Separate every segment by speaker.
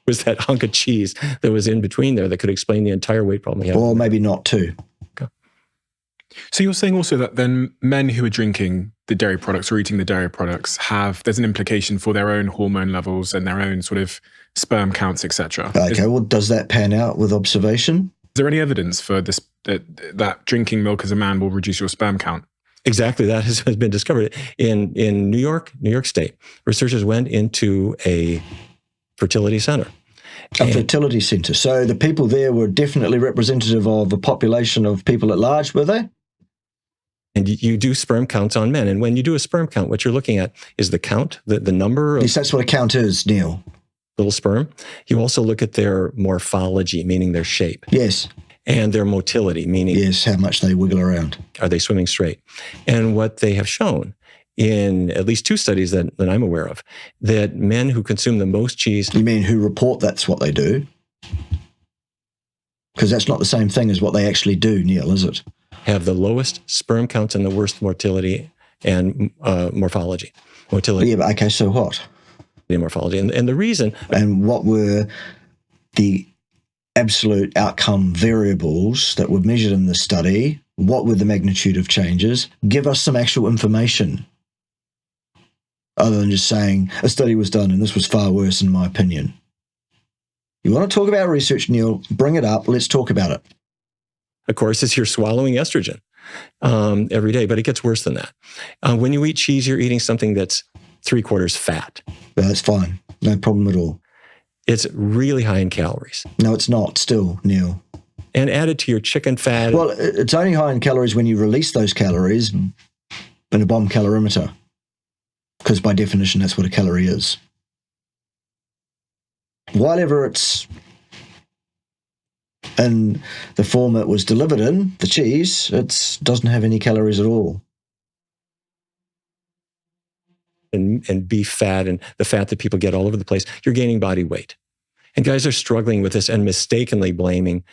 Speaker 1: was that hunk of cheese that was in between there that could explain the entire weight problem he had.
Speaker 2: Or maybe not too.
Speaker 1: Okay.
Speaker 3: So you're saying also that then men who are drinking the dairy products or eating the dairy products there's an implication for their own hormone levels and their own sort of sperm counts, etc.
Speaker 2: Okay, well, does that pan out with observation?
Speaker 3: Is there any evidence for this that drinking milk as a man will reduce your sperm count?
Speaker 1: Exactly. That has been discovered in New York State. Researchers went into a fertility center.
Speaker 2: A fertility center. So the people there were definitely representative of a population of people at large, were they?
Speaker 1: And you do sperm counts on men. And when you do a sperm count, what you're looking at is the count, the number of...
Speaker 2: Yes, that's what a count is, Neil.
Speaker 1: Little sperm. You also look at their morphology, meaning their shape.
Speaker 2: Yes.
Speaker 1: And their motility, meaning...
Speaker 2: Yes, how much they wiggle around.
Speaker 1: Are they swimming straight? And what they have shown in at least 2 studies that I'm aware of, that men who consume the most cheese...
Speaker 2: You mean who report that's what they do? Because that's not the same thing as what they actually do, Neil, is it?
Speaker 1: Have the lowest sperm counts and the worst motility and morphology. Motility.
Speaker 2: Yeah, but okay, so what?
Speaker 1: Morphology. And the reason...
Speaker 2: And what were the absolute outcome variables that were measured in the study? What were the magnitude of changes? Give us some actual information. Other than just saying, a study was done and this was far worse in my opinion. You want to talk about research, Neil? Bring it up. Let's talk about it.
Speaker 1: Of course, is you're swallowing estrogen every day, but it gets worse than that. When you eat cheese, you're eating something that's 3/4 fat.
Speaker 2: That's fine. No problem at all.
Speaker 1: It's really high in calories.
Speaker 2: No, it's not still, Neil.
Speaker 1: And added to your chicken fat.
Speaker 2: Well, it's only high in calories when you release those calories in a bomb calorimeter. Because by definition, that's what a calorie is. Whatever it's in the form it was delivered in, the cheese, it doesn't have any calories at all.
Speaker 1: And beef fat and the fat that people get all over the place, you're gaining body weight. And guys are struggling with this and mistakenly blaming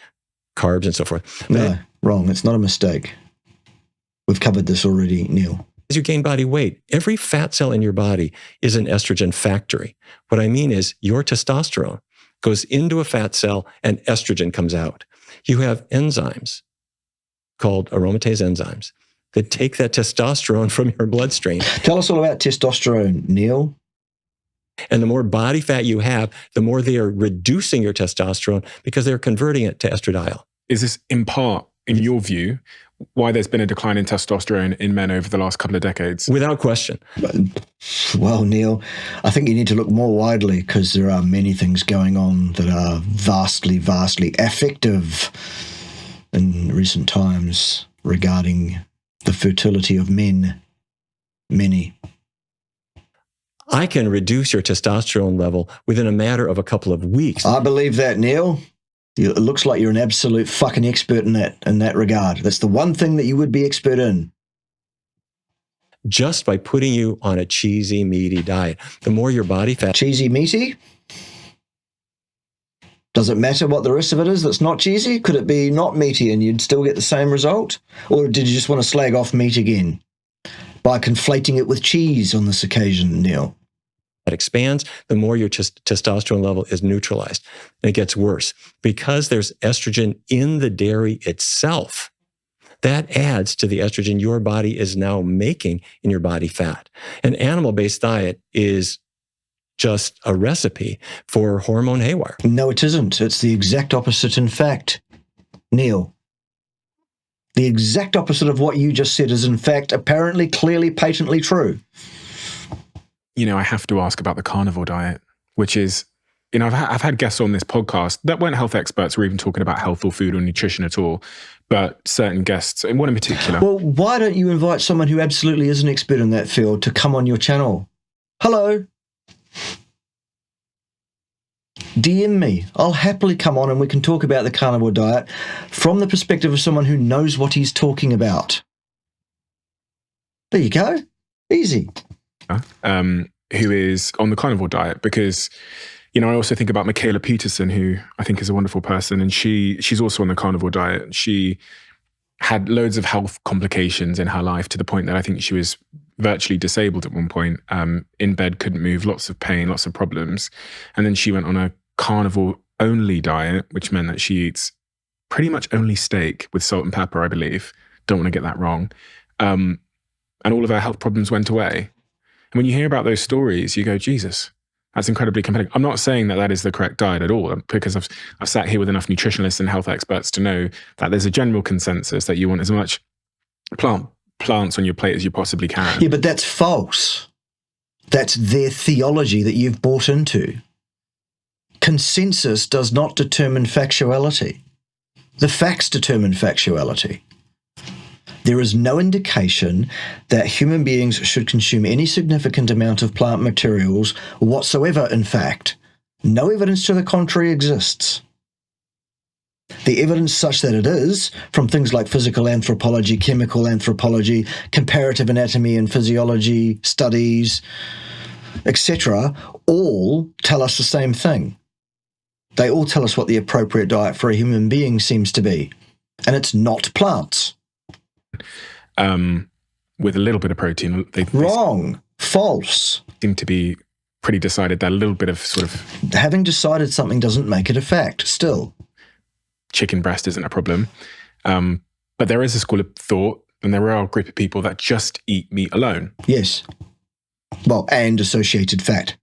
Speaker 1: carbs and so forth.
Speaker 2: No, wrong. It's not a mistake. We've covered this already, Neil.
Speaker 1: As you gain body weight, every fat cell in your body is an estrogen factory. What I mean is your testosterone goes into a fat cell and estrogen comes out. You have enzymes called aromatase enzymes that take that testosterone from your bloodstream.
Speaker 2: Tell us all about testosterone, Neil.
Speaker 1: And the more body fat you have, the more they are reducing your testosterone because they're converting it to estradiol.
Speaker 3: Is this in part, in your view, why there's been a decline in testosterone in men over the last couple of decades?
Speaker 1: Without question.
Speaker 2: Well, Neil, I think you need to look more widely because there are many things going on that are vastly, vastly effective in recent times regarding the fertility of men. Many.
Speaker 1: I can reduce your testosterone level within a matter of a couple of weeks.
Speaker 2: I believe that, Neil. It looks like you're an absolute fucking expert in that regard. That's the one thing that you would be expert in.
Speaker 1: Just by putting you on a cheesy, meaty diet. The more your body fat...
Speaker 2: Cheesy, meaty? Does it matter what the rest of it is that's not cheesy? Could it be not meaty and you'd still get the same result? Or did you just want to slag off meat again by conflating it with cheese on this occasion, Neil?
Speaker 1: That expands, the more your testosterone level is neutralized. And it gets worse. Because there's estrogen in the dairy itself, that adds to the estrogen your body is now making in your body fat. An animal-based diet is just a recipe for hormone haywire.
Speaker 2: No, it isn't. It's the exact opposite, in fact, Neil. The exact opposite of what you just said is, in fact, apparently, clearly, patently true.
Speaker 3: You know, I have to ask about the carnivore diet, which is, you know, I've had guests on this podcast that weren't health experts or even talking about health or food or nutrition at all, but certain guests, and one in particular.
Speaker 2: Well, why don't you invite someone who absolutely is an expert in that field to come on your channel? Hello. DM me. I'll happily come on and we can talk about the carnivore diet from the perspective of someone who knows what he's talking about. There you go. Easy.
Speaker 3: Who is on the carnivore diet, because, you know, I also think about Michaela Peterson, who I think is a wonderful person, and she's also on the carnivore diet. She had loads of health complications in her life to the point that I think she was virtually disabled at one point, in bed, couldn't move, lots of pain, lots of problems. And then she went on a carnivore-only diet, which meant that she eats pretty much only steak with salt and pepper, I believe. Don't want to get that wrong. And all of her health problems went away. And when you hear about those stories, you go, Jesus, that's incredibly compelling. I'm not saying that that is the correct diet at all, because I've sat here with enough nutritionists and health experts to know that there's a general consensus that you want as much plants on your plate as you possibly can.
Speaker 2: Yeah, but that's false. That's their theology that you've bought into. Consensus does not determine factuality. The facts determine factuality. There is no indication that human beings should consume any significant amount of plant materials whatsoever, in fact. No evidence to the contrary exists. The evidence such that it is, from things like physical anthropology, chemical anthropology, comparative anatomy and physiology studies, etc., all tell us the same thing. They all tell us what the appropriate diet for a human being seems to be. And it's not plants.
Speaker 3: With a little bit of protein.
Speaker 2: Wrong. False.
Speaker 3: Seem to be pretty decided that a little bit of sort of...
Speaker 2: Having decided something doesn't make it a fact, still.
Speaker 3: Chicken breast isn't a problem. But there is a school of thought, and there are a group of people that just eat meat alone.
Speaker 2: Yes. Well, and associated fat.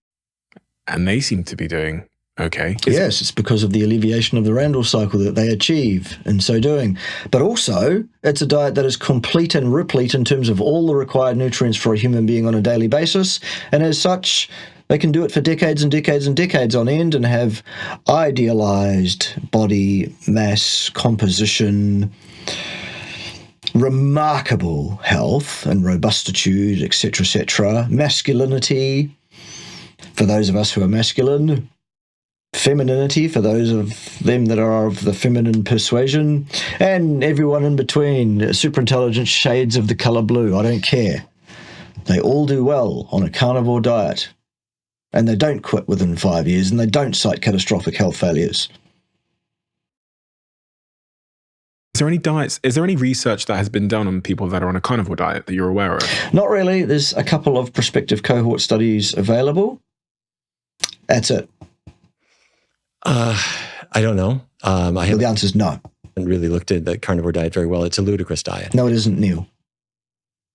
Speaker 3: And they seem to be doing okay.
Speaker 2: Yes, it's because of the alleviation of the Randall cycle that they achieve in so doing. But also, it's a diet that is complete and replete in terms of all the required nutrients for a human being on a daily basis. And as such, they can do it for decades and decades and decades on end and have idealized body mass composition, remarkable health and robustitude, etc., masculinity for those of us who are masculine, femininity for those of them that are of the feminine persuasion, and everyone in between, super intelligent shades of the colour blue. I don't care. They all do well on a carnivore diet, and they don't quit within 5 years, and they don't cite catastrophic health failures.
Speaker 3: Is there any research that has been done on people that are on a carnivore diet that you're aware of?
Speaker 2: Not really. There's a couple of prospective cohort studies available. That's it.
Speaker 1: I don't know.
Speaker 2: The answer is no.
Speaker 1: Haven't really looked at the carnivore diet very well. It's a ludicrous diet.
Speaker 2: No, it isn't, Neil.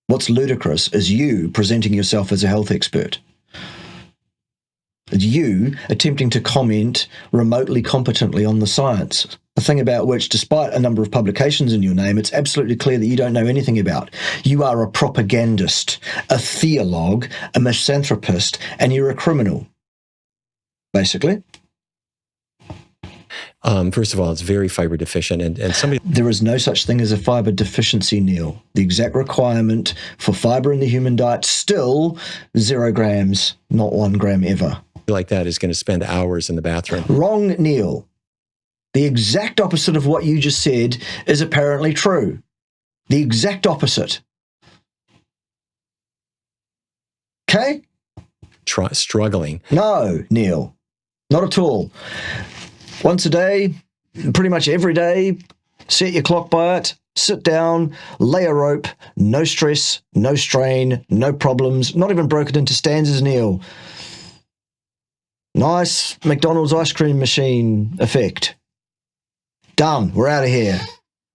Speaker 2: What's ludicrous is you presenting yourself as a health expert. It's you attempting to comment remotely competently on the science, a thing about which, despite a number of publications in your name, it's absolutely clear that you don't know anything about. You are a propagandist, a theologue, a misanthropist, and you're a criminal, basically.
Speaker 1: First of all, it's very fiber deficient, and somebody...
Speaker 2: There is no such thing as a fiber deficiency, Neil. The exact requirement for fiber in the human diet, still 0 grams, not 1 gram ever.
Speaker 1: Like that is going to spend hours in the bathroom.
Speaker 2: Wrong, Neil. The exact opposite of what you just said is apparently true. The exact opposite. Okay?
Speaker 1: Struggling.
Speaker 2: No, Neil. Not at all. Once a day, pretty much every day, set your clock by it, sit down, lay a rope, no stress, no strain, no problems, not even broken into stanzas, Neil. Nice McDonald's ice cream machine effect. Done. We're out of here.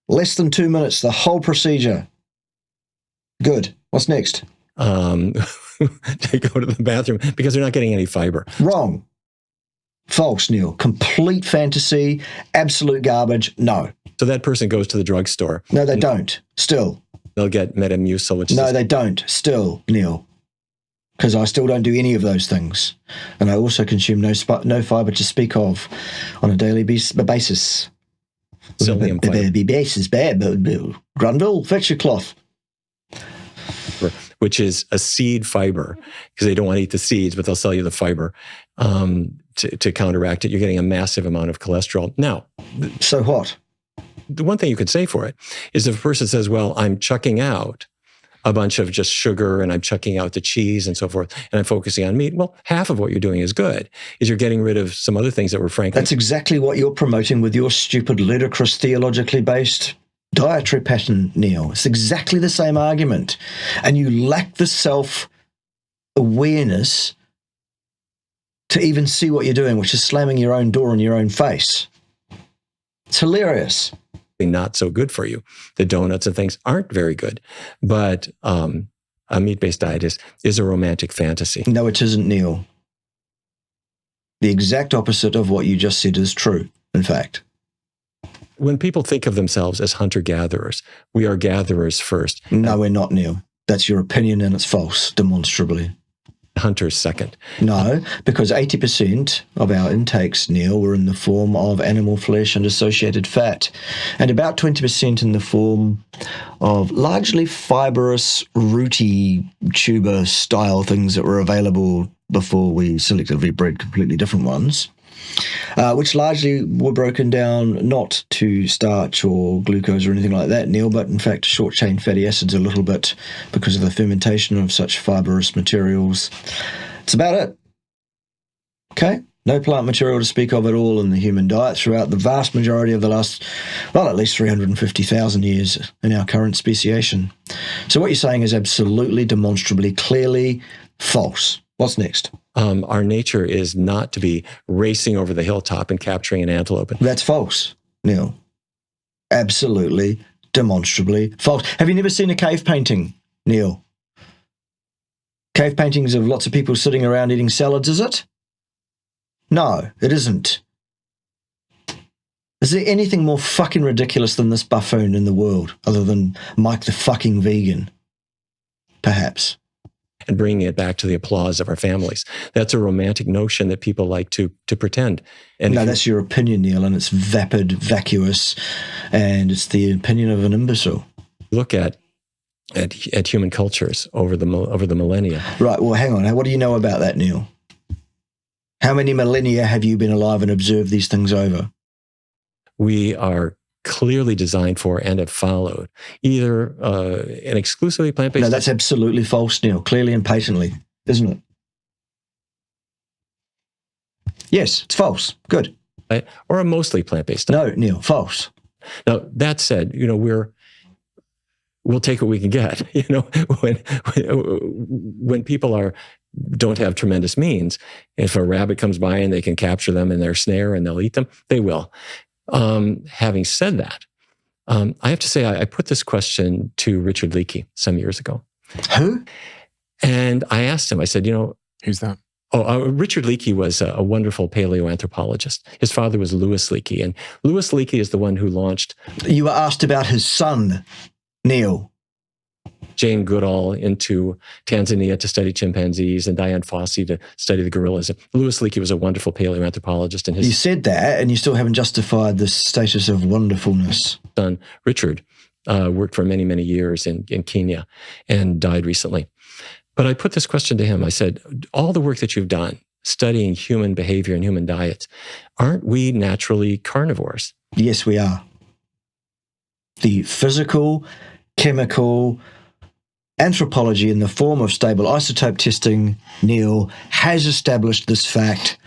Speaker 2: Less than 2 minutes, the whole procedure. Good. What's next?
Speaker 1: They go to the bathroom because they're not getting any fiber.
Speaker 2: Wrong. False, Neil. Complete fantasy, absolute garbage. No.
Speaker 1: So that person goes to the drugstore.
Speaker 2: No, they don't. Still.
Speaker 1: They'll get Metamucil, which
Speaker 2: No, they don't. Still, Neil. Because I still don't do any of those things. And I also consume no fiber to speak of on a daily basis.
Speaker 1: Psyllium fiber.
Speaker 2: Grundle, fetch your cloth.
Speaker 1: Which is a seed fiber, because they don't want to eat the seeds, but they'll sell you the fiber to counteract it. You're getting a massive amount of cholesterol. Now,
Speaker 2: so what?
Speaker 1: The one thing you could say for it is if a person says, well, I'm chucking out a bunch of just sugar and I'm chucking out the cheese and so forth, and I'm focusing on meat. Well, half of what you're doing is good, is you're getting rid of some other things that were frankly...
Speaker 2: That's exactly what you're promoting with your stupid, ludicrous, theologically based dietary pattern, Neil. It's exactly the same argument. And you lack the self-awareness to even see what you're doing, which is slamming your own door in your own face. It's hilarious.
Speaker 1: Not so good for you. The donuts and things aren't very good, but a meat-based diet is a romantic fantasy.
Speaker 2: No, it isn't, Neil. The exact opposite of what you just said is true, in fact.
Speaker 1: When people think of themselves as hunter-gatherers, we are gatherers first.
Speaker 2: No, we're not, Neil. That's your opinion and it's false, demonstrably.
Speaker 1: Hunters second.
Speaker 2: No, because 80% of our intakes, Neil, were in the form of animal flesh and associated fat, and about 20% in the form of largely fibrous, rooty, tuber style things that were available before we selectively bred completely different ones, which largely were broken down not to starch or glucose or anything like that, Neil, but in fact short-chain fatty acids a little bit because of the fermentation of such fibrous materials. That's about it. Okay? No plant material to speak of at all in the human diet throughout the vast majority of the last, well, at least 350,000 years in our current speciation. So what you're saying is absolutely, demonstrably, clearly false. What's next?
Speaker 1: Our nature is not to be racing over the hilltop and capturing an antelope.
Speaker 2: That's false, Neil. Absolutely, demonstrably false. Have you never seen a cave painting, Neil? Cave paintings of lots of people sitting around eating salads, is it? No, it isn't. Is there anything more fucking ridiculous than this buffoon in the world, other than Mike the fucking vegan? Perhaps.
Speaker 1: And bringing it back to the applause of our families. That's a romantic notion that people like to pretend. And
Speaker 2: no, that's your opinion, Neil, and it's vapid, vacuous, and it's the opinion of an imbecile.
Speaker 1: Look at human cultures over the millennia.
Speaker 2: Right, well, hang on. What do you know about that, Neil? How many millennia have you been alive and observed these things over?
Speaker 1: We are clearly designed for and have followed either an exclusively plant-based...
Speaker 2: No, that's absolutely false, Neil, clearly and patently, isn't it? Yes, it's false. Good.
Speaker 1: Or a mostly plant-based
Speaker 2: No,
Speaker 1: diet.
Speaker 2: Neil, false.
Speaker 1: Now, that said, we'll take what we can get. When people don't have tremendous means, if a rabbit comes by and they can capture them in their snare and they'll eat them, they will. Having said that, I have to say I put this question to Richard Leakey some years ago.
Speaker 2: Who?
Speaker 1: And I asked him, I said,
Speaker 3: who's that?
Speaker 1: Richard Leakey was a wonderful paleoanthropologist. His father was Louis Leakey, and Louis Leakey is the one who launched...
Speaker 2: You were asked about his son, Neil.
Speaker 1: Jane Goodall into Tanzania to study chimpanzees and Diane Fossey to study the gorillas. Louis Leakey was a wonderful paleoanthropologist. And his
Speaker 2: You said that, and you still haven't justified the status of wonderfulness.
Speaker 1: son, Richard, worked for many, many years in Kenya and died recently. But I put this question to him. I said, all the work that you've done studying human behavior and human diets, aren't we naturally carnivores?
Speaker 2: Yes, we are. The physical, chemical, anthropology in the form of stable isotope testing, Neil, has established this fact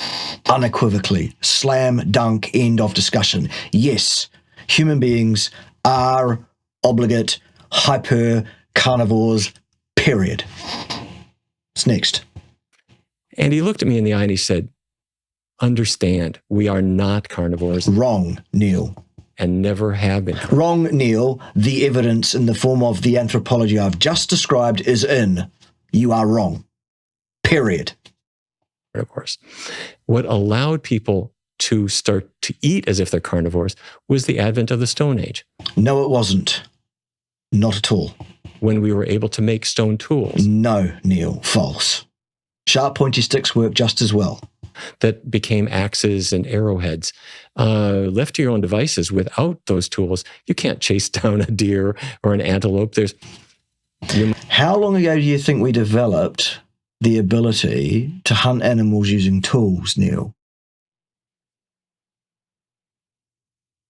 Speaker 2: unequivocally. Slam, dunk, end of discussion. Yes, human beings are obligate hyper carnivores, period. What's next?
Speaker 1: And he looked at me in the eye and he said, understand, we are not carnivores.
Speaker 2: Wrong, Neil.
Speaker 1: And never have been.
Speaker 2: Wrong, Neil. The evidence in the form of the anthropology I've just described is in. You are wrong. Period.
Speaker 1: Carnivores. What allowed people to start to eat as if they're carnivores was the advent of the Stone Age.
Speaker 2: No, it wasn't. Not at all.
Speaker 1: When we were able to make stone tools.
Speaker 2: No, Neil. False. Sharp, pointy sticks work just as well.
Speaker 1: That became axes and arrowheads. Left to your own devices, without those tools, you can't chase down a deer or an antelope.
Speaker 2: How long ago do you think we developed the ability to hunt animals using tools, Neil?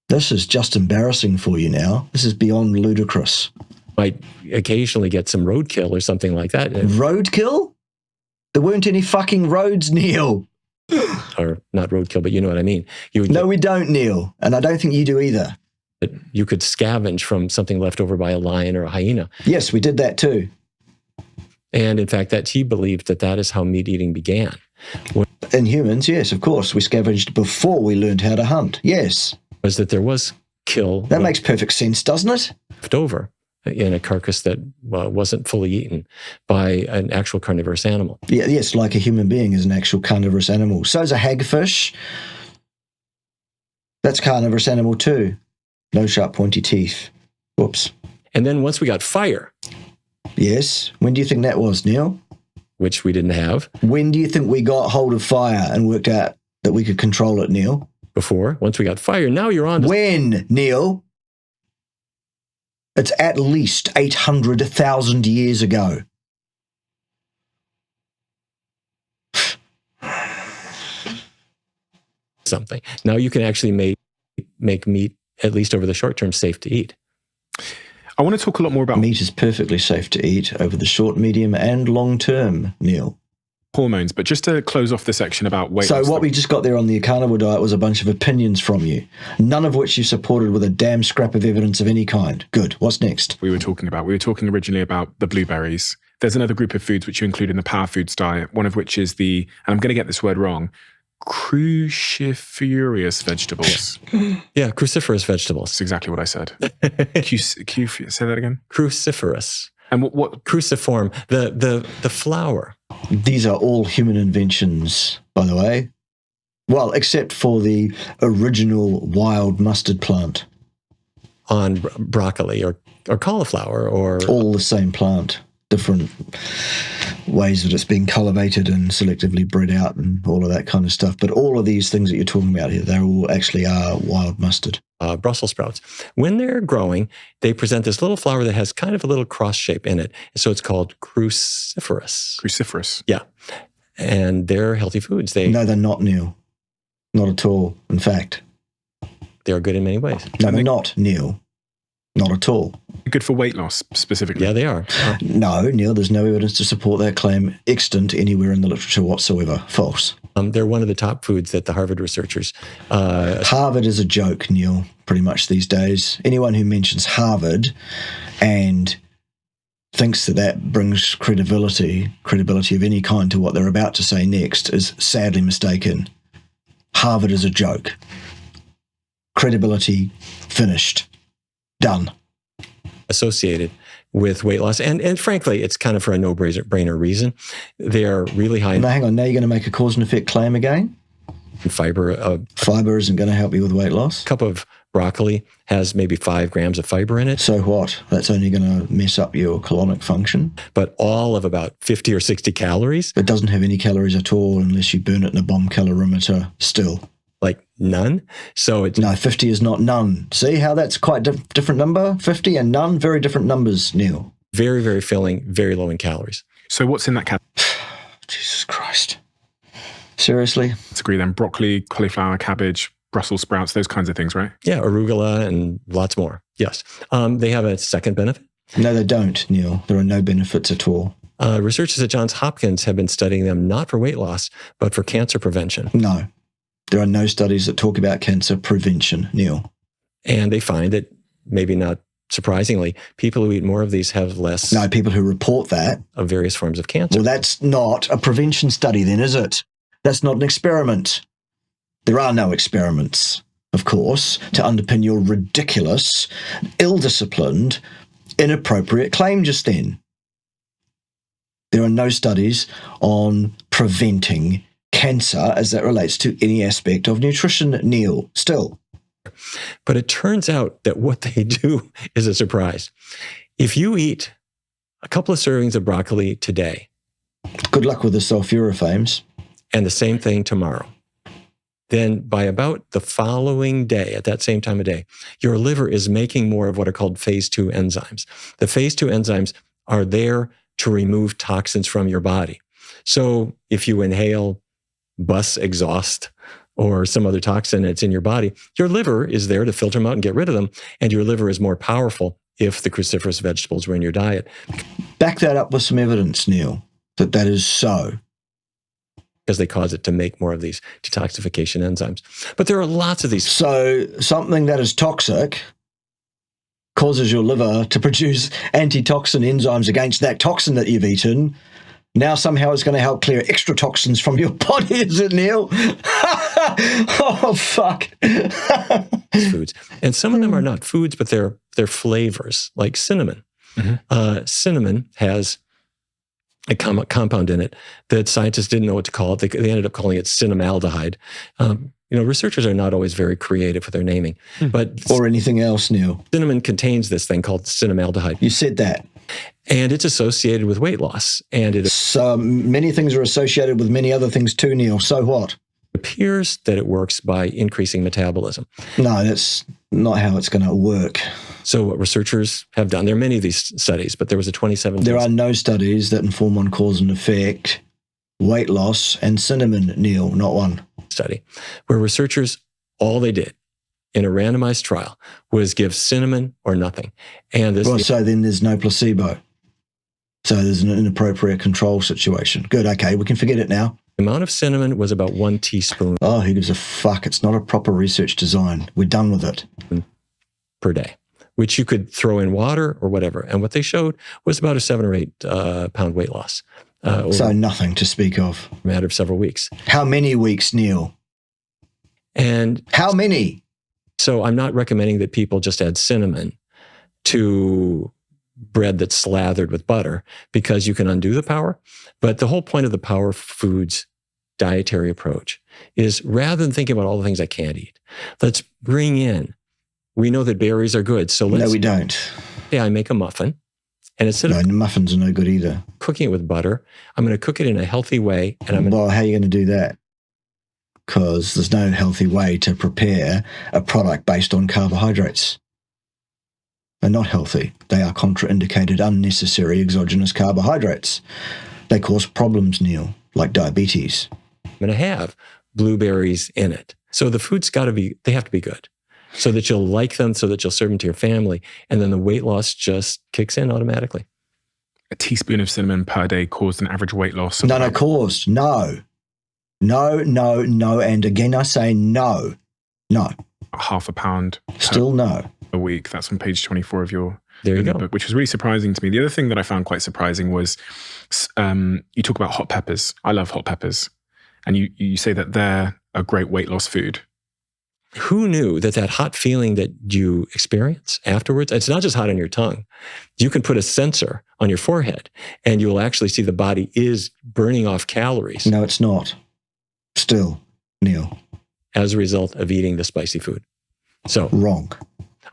Speaker 2: This is just embarrassing for you now. This is beyond ludicrous.
Speaker 1: Might occasionally get some roadkill or something like that.
Speaker 2: Roadkill? There weren't any fucking roads, Neil.
Speaker 1: Or not roadkill, but you know what I mean.
Speaker 2: No, we don't, Neil. And I don't think you do either.
Speaker 1: You could scavenge from something left over by a lion or a hyena.
Speaker 2: Yes, we did that too.
Speaker 1: And in fact, that he believed that is how meat eating began.
Speaker 2: In humans, yes, of course. We scavenged before we learned how to hunt. Yes.
Speaker 1: Was that there was kill
Speaker 2: That makes perfect sense, doesn't it?
Speaker 1: left over in a carcass that wasn't fully eaten by an actual carnivorous animal.
Speaker 2: Yeah, yes, like a human being is an actual carnivorous animal. So is a hagfish. That's carnivorous animal too. No sharp, pointy teeth. Whoops.
Speaker 1: And then once we got fire,
Speaker 2: Yes. When do you think that was, Neil?
Speaker 1: which we didn't have
Speaker 2: When do you think we got hold of fire and worked out that we could control it, Neil?
Speaker 1: before, once we got fire, now you're on to
Speaker 2: When, Neil? It's at least 800,000 years ago.
Speaker 1: something. Now you can actually make meat, at least over the short term, safe to eat.
Speaker 3: I want to talk a lot more about
Speaker 2: Meat is perfectly safe to eat over the short, medium, and long term, Neil.
Speaker 3: hormones, but just to close off the section about weight
Speaker 2: So
Speaker 3: loss.
Speaker 2: what we just got there on the carnivore diet was a bunch of opinions from you, none of which you supported with a damn scrap of evidence of any kind. Good. What's next?
Speaker 3: we were talking originally about the blueberries. There's another group of foods which you include in the power foods diet, one of which is and I'm going to get this word wrong, cruciferous vegetables.
Speaker 1: Yeah, cruciferous vegetables.
Speaker 3: That's exactly what I said. Say that again?
Speaker 1: Cruciferous.
Speaker 3: And what
Speaker 1: Cruciform, the flower.
Speaker 2: These are all human inventions, by the way. Well, except for the original wild mustard plant.
Speaker 1: On broccoli or cauliflower or
Speaker 2: All the same plant, different ways that it's being cultivated and selectively bred out and all of that kind of stuff. But all of these things that you're talking about here, they all actually are wild mustard.
Speaker 1: Brussels sprouts. When they're growing, they present this little flower that has kind of a little cross shape in it. So it's called cruciferous.
Speaker 3: cruciferous?
Speaker 1: Yeah. And they're healthy foods.
Speaker 2: No, they're not, Neil. Not at all. In fact,
Speaker 1: they're good in many ways.
Speaker 2: no, they're not, Neil. Not at all.
Speaker 3: Good for weight loss specifically.
Speaker 1: Yeah, they are.
Speaker 2: No, Neil, there's no evidence to support that claim extant anywhere in the literature whatsoever. False.
Speaker 1: They're one of the top foods that the Harvard researchers.
Speaker 2: Harvard is a joke, Neil, pretty much these days. Anyone who mentions Harvard and thinks that brings credibility of any kind to what they're about to say next is sadly mistaken. Harvard is a joke. Credibility finished. Done.
Speaker 1: associated with weight loss. And frankly, it's kind of for a no-brainer reason. They're really high in
Speaker 2: Now, hang on. Now you're going to make a cause and effect claim again?
Speaker 1: fiber. A
Speaker 2: Fiber isn't going to help you with weight loss?
Speaker 1: cup of broccoli has maybe 5 grams of fiber in it,
Speaker 2: So what? That's only going to mess up your colonic function.
Speaker 1: but all of about 50 or 60 calories,
Speaker 2: It doesn't have any calories at all unless you burn it in a bomb calorimeter still.
Speaker 1: like none. So it's
Speaker 2: No, 50 is not none. See how that's quite different number? 50 and none, very different numbers, Neil.
Speaker 1: very, very filling, very low in calories.
Speaker 3: So what's in that
Speaker 2: Jesus Christ. Seriously?
Speaker 3: category then? Broccoli, cauliflower, cabbage, Brussels sprouts, those kinds of things, right?
Speaker 1: Yeah, arugula and lots more. Yes. They have a second benefit.
Speaker 2: No, they don't, Neil. There are no benefits at all.
Speaker 1: Researchers at Johns Hopkins have been studying them not for weight loss, but for cancer prevention.
Speaker 2: No. There are no studies that talk about cancer prevention, Neil.
Speaker 1: And they find that, maybe not surprisingly, people who eat more of these have less
Speaker 2: No, people who report that.
Speaker 1: of various forms of cancer.
Speaker 2: Well, that's not a prevention study then, is it? That's not an experiment. There are no experiments, of course, to underpin your ridiculous, ill-disciplined, inappropriate claim just then. There are no studies on preventing cancer as that relates to any aspect of nutrition, Neil, still.
Speaker 1: But it turns out that what they do is a surprise. If you eat a couple of servings of broccoli today
Speaker 2: Good luck with the sulforaphanes.
Speaker 1: and the same thing tomorrow, then by about the following day, at that same time of day, your liver is making more of what are called phase 2 enzymes. The phase 2 enzymes are there to remove toxins from your body. So if you inhale bus exhaust or some other toxin that's in your body, your liver is there to filter them out and get rid of them. And your liver is more powerful if the cruciferous vegetables were in your diet.
Speaker 2: Back that up with some evidence, Neil, that is so.
Speaker 1: Because they cause it to make more of these detoxification enzymes. But there are lots of these.
Speaker 2: So something that is toxic causes your liver to produce antitoxin enzymes against that toxin that you've eaten. Now somehow it's going to help clear extra toxins from your body, is it, Neil? Oh, fuck.
Speaker 1: Foods. And some of them are not foods, but they're flavors, like cinnamon. Mm-hmm. Cinnamon has a compound in it that scientists didn't know what to call it. They ended up calling it cinnamaldehyde. Researchers are not always very creative with their naming. But
Speaker 2: or anything else, Neil.
Speaker 1: Cinnamon contains this thing called cinnamaldehyde.
Speaker 2: You said that.
Speaker 1: And it's associated with weight loss. And
Speaker 2: so many things are associated with many other things too, Neil. So what?
Speaker 1: It appears that it works by increasing metabolism.
Speaker 2: No, that's not how it's going to work.
Speaker 1: So what researchers have done, there are many of these studies, but there was a 2017...
Speaker 2: There are no studies that inform on cause and effect, weight loss, and cinnamon, Neil, not one.
Speaker 1: Study where researchers, all they did in a randomized trial was give cinnamon or nothing. And this,
Speaker 2: so then there's no placebo. So there's an inappropriate control situation. Good, okay, we can forget it now.
Speaker 1: The amount of cinnamon was about 1 teaspoon.
Speaker 2: Oh, who gives a fuck? It's not a proper research design. We're done with it.
Speaker 1: Per day, which you could throw in water or whatever. And what they showed was about a 7 or 8 pound weight loss.
Speaker 2: So nothing to speak of.
Speaker 1: A matter of several weeks.
Speaker 2: How many weeks, Neil?
Speaker 1: And
Speaker 2: how many?
Speaker 1: So I'm not recommending that people just add cinnamon to bread that's slathered with butter because you can undo the power. But the whole point of the Power Foods dietary approach is rather than thinking about all the things I can't eat, let's bring in, we know that berries are good. So let's...
Speaker 2: No, we don't.
Speaker 1: Yeah, I make a muffin. And instead of
Speaker 2: muffins are no good either.
Speaker 1: Cooking it with butter, I'm going to cook it in a healthy way. And
Speaker 2: well, how are you going to do that? Because there's no healthy way to prepare a product based on carbohydrates. They're not healthy. They are contraindicated, unnecessary exogenous carbohydrates. They cause problems, Neil, like diabetes.
Speaker 1: I'm going to have blueberries in it. So the food's got to be, they have to be good so that you'll like them, so that you'll serve them to your family. And then the weight loss just kicks in automatically.
Speaker 3: A teaspoon of cinnamon per day caused an average weight loss.
Speaker 2: No, caused. No. And again, I say no.
Speaker 3: Half a pound.
Speaker 2: Still no.
Speaker 3: A week. That's on page 24 of your
Speaker 1: book,
Speaker 3: which was really surprising to me. The other thing that I found quite surprising was you talk about hot peppers. I love hot peppers. And you say that they're a great weight loss food.
Speaker 1: Who knew that hot feeling that you experience afterwards, it's not just hot on your tongue. You can put a sensor on your forehead and you will actually see the body is burning off calories.
Speaker 2: No, it's not. Still, Neil.
Speaker 1: As a result of eating the spicy food. So
Speaker 2: wrong.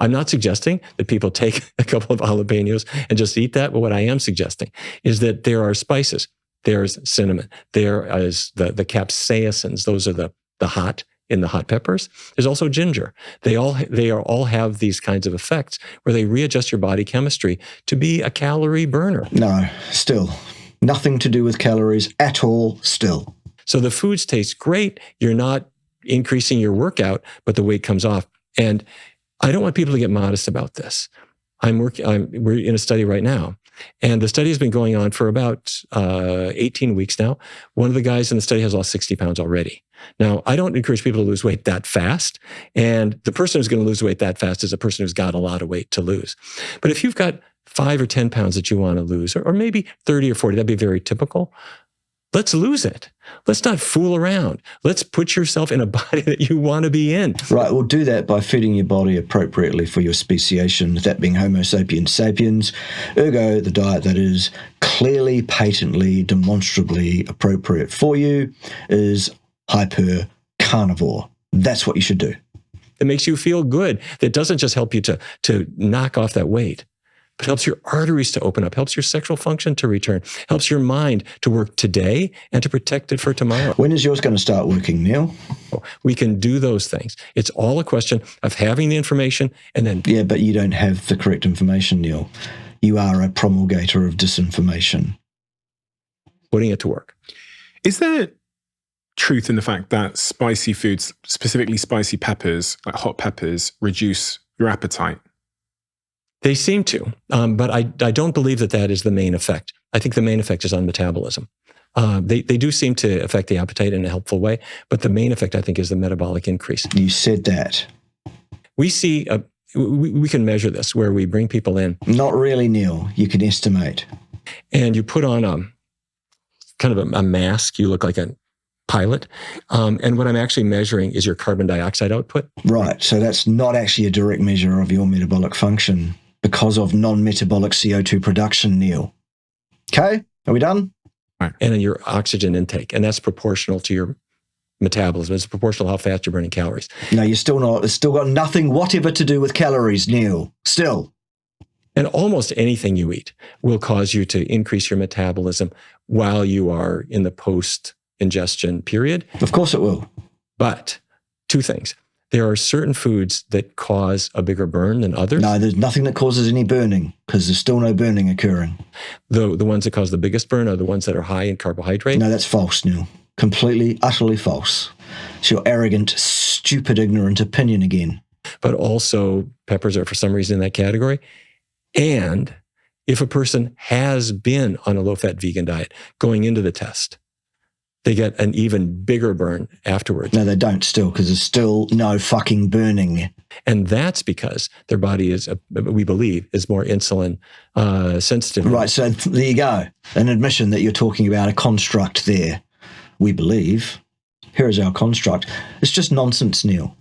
Speaker 1: I'm not suggesting that people take a couple of jalapenos and just eat that, but what I am suggesting is that there are spices. There's cinnamon. There is the capsaicins. Those are the hot in the hot peppers. There's also ginger. They all have these kinds of effects where they readjust your body chemistry to be a calorie burner.
Speaker 2: No, still. Nothing to do with calories at all, still.
Speaker 1: So the foods taste great. You're not increasing your workout, but the weight comes off. And I don't want people to get modest about this. We're in a study right now. And the study has been going on for about 18 weeks now. One of the guys in the study has lost 60 pounds already. Now, I don't encourage people to lose weight that fast. And the person who's going to lose weight that fast is a person who's got a lot of weight to lose. But if you've got 5 or 10 pounds that you want to lose, or maybe 30 or 40, that'd be very typical. Let's lose it. Let's not fool around. Let's put yourself in a body that you want to be in.
Speaker 2: Right, we'll do that by feeding your body appropriately for your speciation, that being Homo sapiens sapiens, ergo the diet that is clearly, patently, demonstrably appropriate for you is hyper-carnivore. That's what you should do.
Speaker 1: It makes you feel good. That doesn't just help you to knock off that weight, but helps your arteries to open up, helps your sexual function to return, helps your mind to work today and to protect it for tomorrow.
Speaker 2: When is yours going to start working, Neil?
Speaker 1: We can do those things. It's all a question of having the information and then...
Speaker 2: Yeah, but you don't have the correct information, Neil. You are a promulgator of disinformation.
Speaker 1: Putting it to work.
Speaker 3: Is there truth in the fact that spicy foods, specifically spicy peppers, like hot peppers, reduce your appetite?
Speaker 1: They seem to, but I don't believe that is the main effect. I think the main effect is on metabolism. They do seem to affect the appetite in a helpful way, but the main effect, I think, is the metabolic increase.
Speaker 2: You said that.
Speaker 1: We see we can measure this where we bring people in.
Speaker 2: Not really, Neil. You can estimate.
Speaker 1: And you put on kind of a mask. You look like a pilot. And what I'm actually measuring is your carbon dioxide output.
Speaker 2: Right. So that's not actually a direct measure of your metabolic function because of non-metabolic CO2 production, Neil. Okay? Are we done?
Speaker 3: Right.
Speaker 1: And then your oxygen intake. And that's proportional to your metabolism. It's proportional to how fast you're burning calories.
Speaker 2: No, you're still not. It's still got nothing whatever to do with calories, Neil. Still.
Speaker 1: And almost anything you eat will cause you to increase your metabolism while you are in the post-ingestion period.
Speaker 2: Of course it will.
Speaker 1: But two things. There are certain foods that cause a bigger burn than others.
Speaker 2: No, there's nothing that causes any burning because there's still no burning occurring.
Speaker 1: The ones that cause the biggest burn are the ones that are high in carbohydrate.
Speaker 2: No, that's false, Neil. Completely, utterly false. It's your arrogant, stupid, ignorant opinion again.
Speaker 1: But also peppers are for some reason in that category. And if a person has been on a low-fat vegan diet going into the test, they get an even bigger burn afterwards.
Speaker 2: No, they don't still because there's still no fucking burning.
Speaker 1: And that's because their body is, we believe, is more insulin sensitive.
Speaker 2: Right, so there you go. An admission that you're talking about a construct there. We believe. Here is our construct. It's just nonsense, Neil.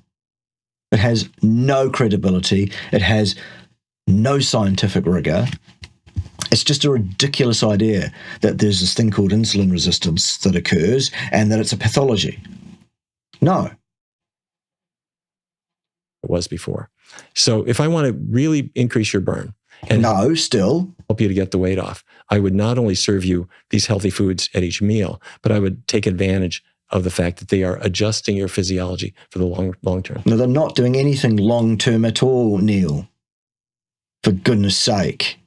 Speaker 2: It has no credibility. It has no scientific rigor. It's just a ridiculous idea that there's this thing called insulin resistance that occurs and that it's a pathology. No.
Speaker 1: It was before. So if I want to really increase your burn and
Speaker 2: no, still
Speaker 1: help you to get the weight off, I would not only serve you these healthy foods at each meal, but I would take advantage of the fact that they are adjusting your physiology for the long term.
Speaker 2: No, they're not doing anything long term at all, Neil. For goodness sake.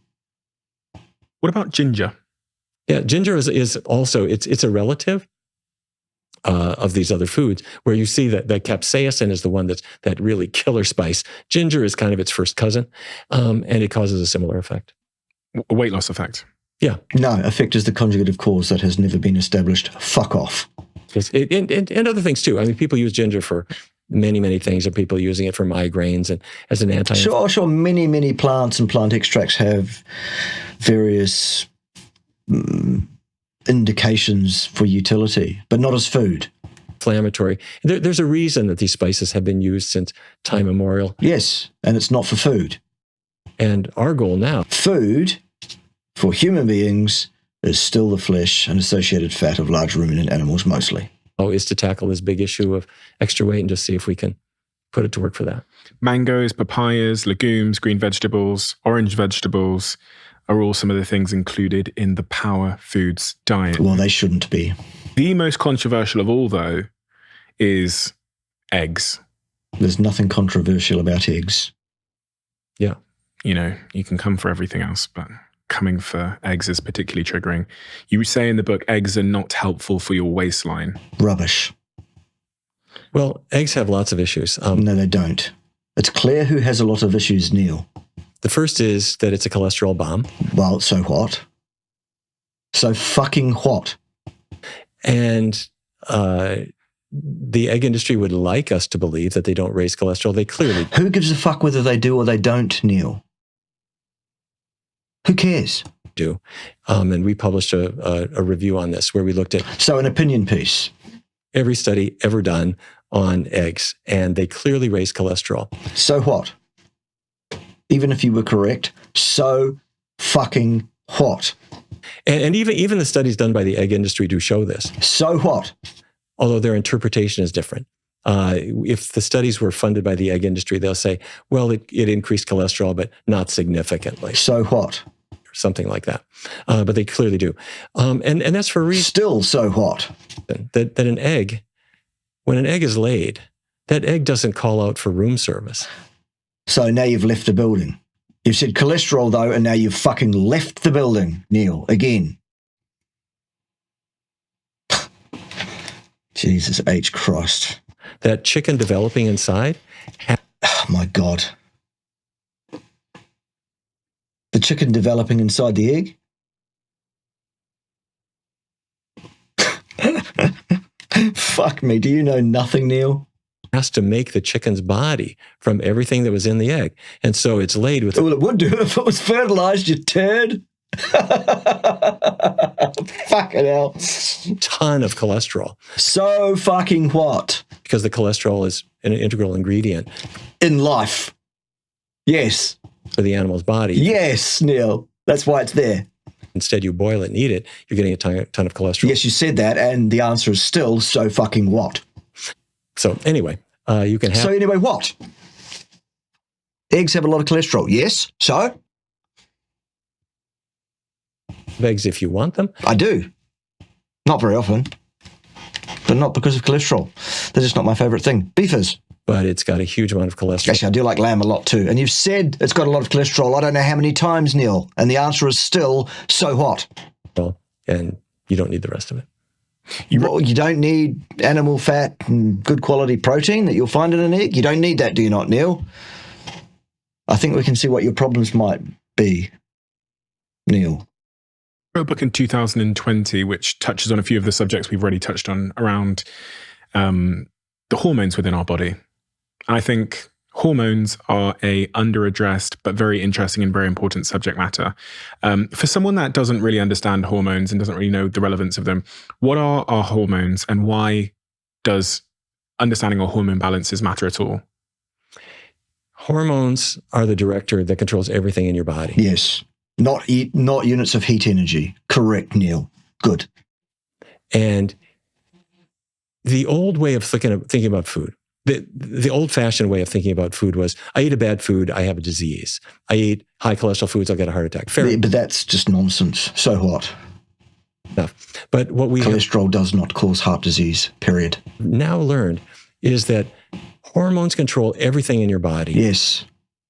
Speaker 3: What about ginger?
Speaker 1: Yeah, ginger is also, it's a relative of these other foods, where you see that capsaicin is the one that really killer spice. Ginger is kind of its first cousin, and it causes a similar effect.
Speaker 3: A weight loss effect?
Speaker 1: Yeah.
Speaker 2: No, effect is the conjugative cause that has never been established. Fuck off.
Speaker 1: And other things too. I mean, people use ginger for many, many things. Are people using it for migraines and as an anti?
Speaker 2: Sure. Many, many plants and plant extracts have various indications for utility, but not as food.
Speaker 1: Inflammatory. There's a reason that these spices have been used since time immemorial.
Speaker 2: Yes, and it's not for food.
Speaker 1: And our goal now.
Speaker 2: Food for human beings is still the flesh and associated fat of large ruminant animals mostly.
Speaker 1: Is to tackle this big issue of extra weight and just see if we can put it to work for that.
Speaker 3: Mangoes, papayas, legumes, green vegetables, orange vegetables are all some of the things included in the Power Foods diet.
Speaker 2: Well, they shouldn't be.
Speaker 3: The most controversial of all, though, is eggs.
Speaker 2: There's nothing controversial about eggs.
Speaker 1: Yeah.
Speaker 3: You know, you can come for everything else, but coming for eggs is particularly triggering. You say in the book, eggs are not helpful for your waistline.
Speaker 2: Rubbish.
Speaker 1: Well, eggs have lots of issues.
Speaker 2: No, they don't. It's clear who has a lot of issues, Neil.
Speaker 1: The first is that it's a cholesterol bomb.
Speaker 2: Well, so what? So fucking what?
Speaker 1: And the egg industry would like us to believe that they don't raise cholesterol. They clearly do.
Speaker 2: Who gives a fuck whether they do or they don't, Neil? Who cares?
Speaker 1: And we published a review on this where we looked at
Speaker 2: So an opinion piece.
Speaker 1: every study ever done on eggs, and they clearly raise cholesterol.
Speaker 2: So what? Even if you were correct, so fucking what?
Speaker 1: And even the studies done by the egg industry do show this.
Speaker 2: So what?
Speaker 1: Although their interpretation is different. If the studies were funded by the egg industry, they'll say, well, it increased cholesterol, but not significantly.
Speaker 2: So what?
Speaker 1: Or something like that. But they clearly do. And that's for a reason.
Speaker 2: Still so what?
Speaker 1: That an egg, when an egg is laid, that egg doesn't call out for room service.
Speaker 2: So now you've left the building. You've said cholesterol, though, and now you've fucking left the building, Neil, again. Jesus H. Christ.
Speaker 1: That chicken developing inside.
Speaker 2: Oh, my God. The chicken developing inside the egg? Fuck me. Do you know nothing, Neil?
Speaker 1: has to make the chicken's body from everything that was in the egg. And so it's laid with
Speaker 2: Well, it would do if it was fertilized, you turd. Fucking hell.
Speaker 1: a ton of cholesterol
Speaker 2: So fucking what?
Speaker 1: because the cholesterol is an integral ingredient
Speaker 2: In life. Yes.
Speaker 1: for the animal's body.
Speaker 2: Yes, Neil. That's why it's there.
Speaker 1: Instead, you boil it and eat it, you're getting a ton of cholesterol.
Speaker 2: Yes, you said that, and the answer is still so fucking what?
Speaker 1: So anyway, you can have...
Speaker 2: So anyway, what? Eggs have a lot of cholesterol. Yes. So?
Speaker 1: eggs if you want them.
Speaker 2: I do. Not very often. But not because of cholesterol. They're just not my favourite thing. Beef is.
Speaker 1: But it's got a huge amount of cholesterol.
Speaker 2: Actually, I do like lamb a lot too. And you've said it's got a lot of cholesterol. I don't know how many times, Neil. And the answer is still, so what?
Speaker 1: And you don't need the rest of it.
Speaker 2: You don't need animal fat and good quality protein that you'll find in an egg? You don't need that, do you not, Neil? I think we can see what your problems might be, Neil.
Speaker 3: I wrote a book in 2020 which touches on a few of the subjects we've already touched on around the hormones within our body. I think hormones are a under-addressed but very interesting and very important subject matter. For someone that doesn't really understand hormones and doesn't really know the relevance of them, what are our hormones and why does understanding our hormone balances matter at all?
Speaker 1: Hormones are the director that controls everything in your body.
Speaker 2: Yes. Not units of heat energy. Correct, Neil. Good.
Speaker 1: And the old way of thinking about food, the old-fashioned way of thinking about food was, I eat a bad food, I have a disease. I eat high cholesterol foods, I'll get a heart attack. Fair
Speaker 2: But that's just nonsense. So what?
Speaker 1: enough. But what we
Speaker 2: Cholesterol does not cause heart disease, period.
Speaker 1: have now learned is that hormones control everything in your body.
Speaker 2: Yes.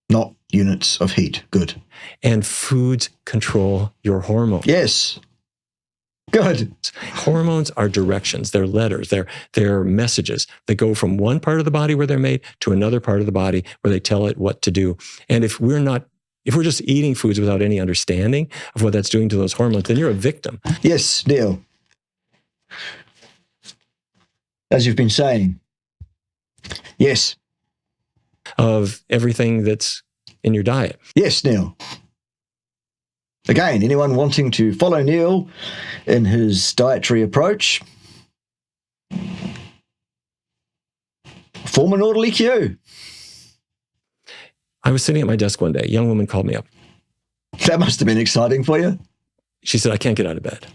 Speaker 2: Not units of heat. Good.
Speaker 1: And foods control your hormones.
Speaker 2: Yes. Good.
Speaker 1: Hormones are directions. They're letters. They're messages that go from one part of the body where they're made to another part of the body where they tell it what to do. And if we're just eating foods without any understanding of what that's doing to those hormones, then you're a victim.
Speaker 2: Yes, Neil. As you've been saying. Yes.
Speaker 1: Of everything that's in your diet.
Speaker 2: Yes, Neil. Again, anyone wanting to follow Neil in his dietary approach, form an orderly queue.
Speaker 1: I was sitting at my desk one day. A young woman called me up.
Speaker 2: That must have been exciting for you.
Speaker 1: She said, I can't get out of bed.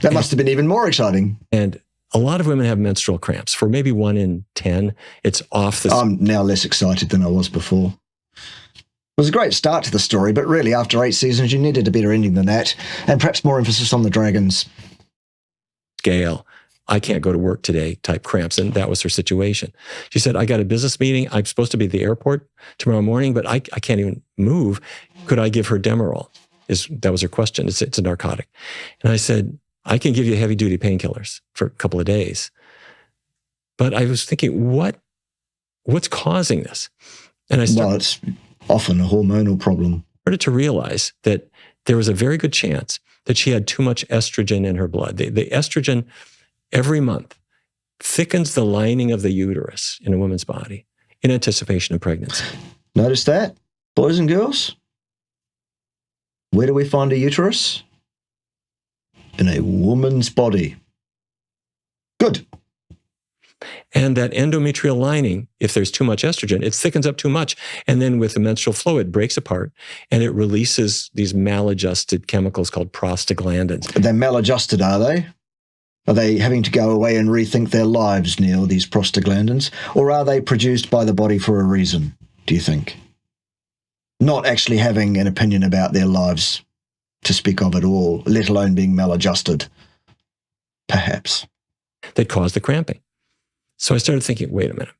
Speaker 2: That must have been even more exciting.
Speaker 1: And a lot of women have menstrual cramps. For maybe 1 in 10, it's off the...
Speaker 2: I'm now less excited than I was before. It was a great start to the story, but really after 8 seasons, you needed a better ending than that, and perhaps more emphasis on the dragons.
Speaker 1: Scale. I can't go to work today type cramps. And that was her situation. She said, I got a business meeting. I'm supposed to be at the airport tomorrow morning, but I can't even move. Could I give her Demerol? That was her question. It's a narcotic. And I said, I can give you heavy duty painkillers for a couple of days. But I was thinking, what's causing this? And I
Speaker 2: It's often a hormonal problem.
Speaker 1: started to realize that there was a very good chance that she had too much estrogen in her blood. The estrogen every month thickens the lining of the uterus in a woman's body in anticipation of pregnancy.
Speaker 2: Notice that, boys and girls? Where do we find a uterus? In a woman's body. Good.
Speaker 1: And that endometrial lining, if there's too much estrogen, it thickens up too much. And then with the menstrual flow, it breaks apart and it releases these maladjusted chemicals called prostaglandins.
Speaker 2: They're maladjusted, are they? Are they having to go away and rethink their lives, Neil, these prostaglandins? Or are they produced by the body for a reason, do you think? Not actually having an opinion about their lives to speak of at all, let alone being maladjusted, perhaps.
Speaker 1: That cause the cramping. So I started thinking, wait a minute,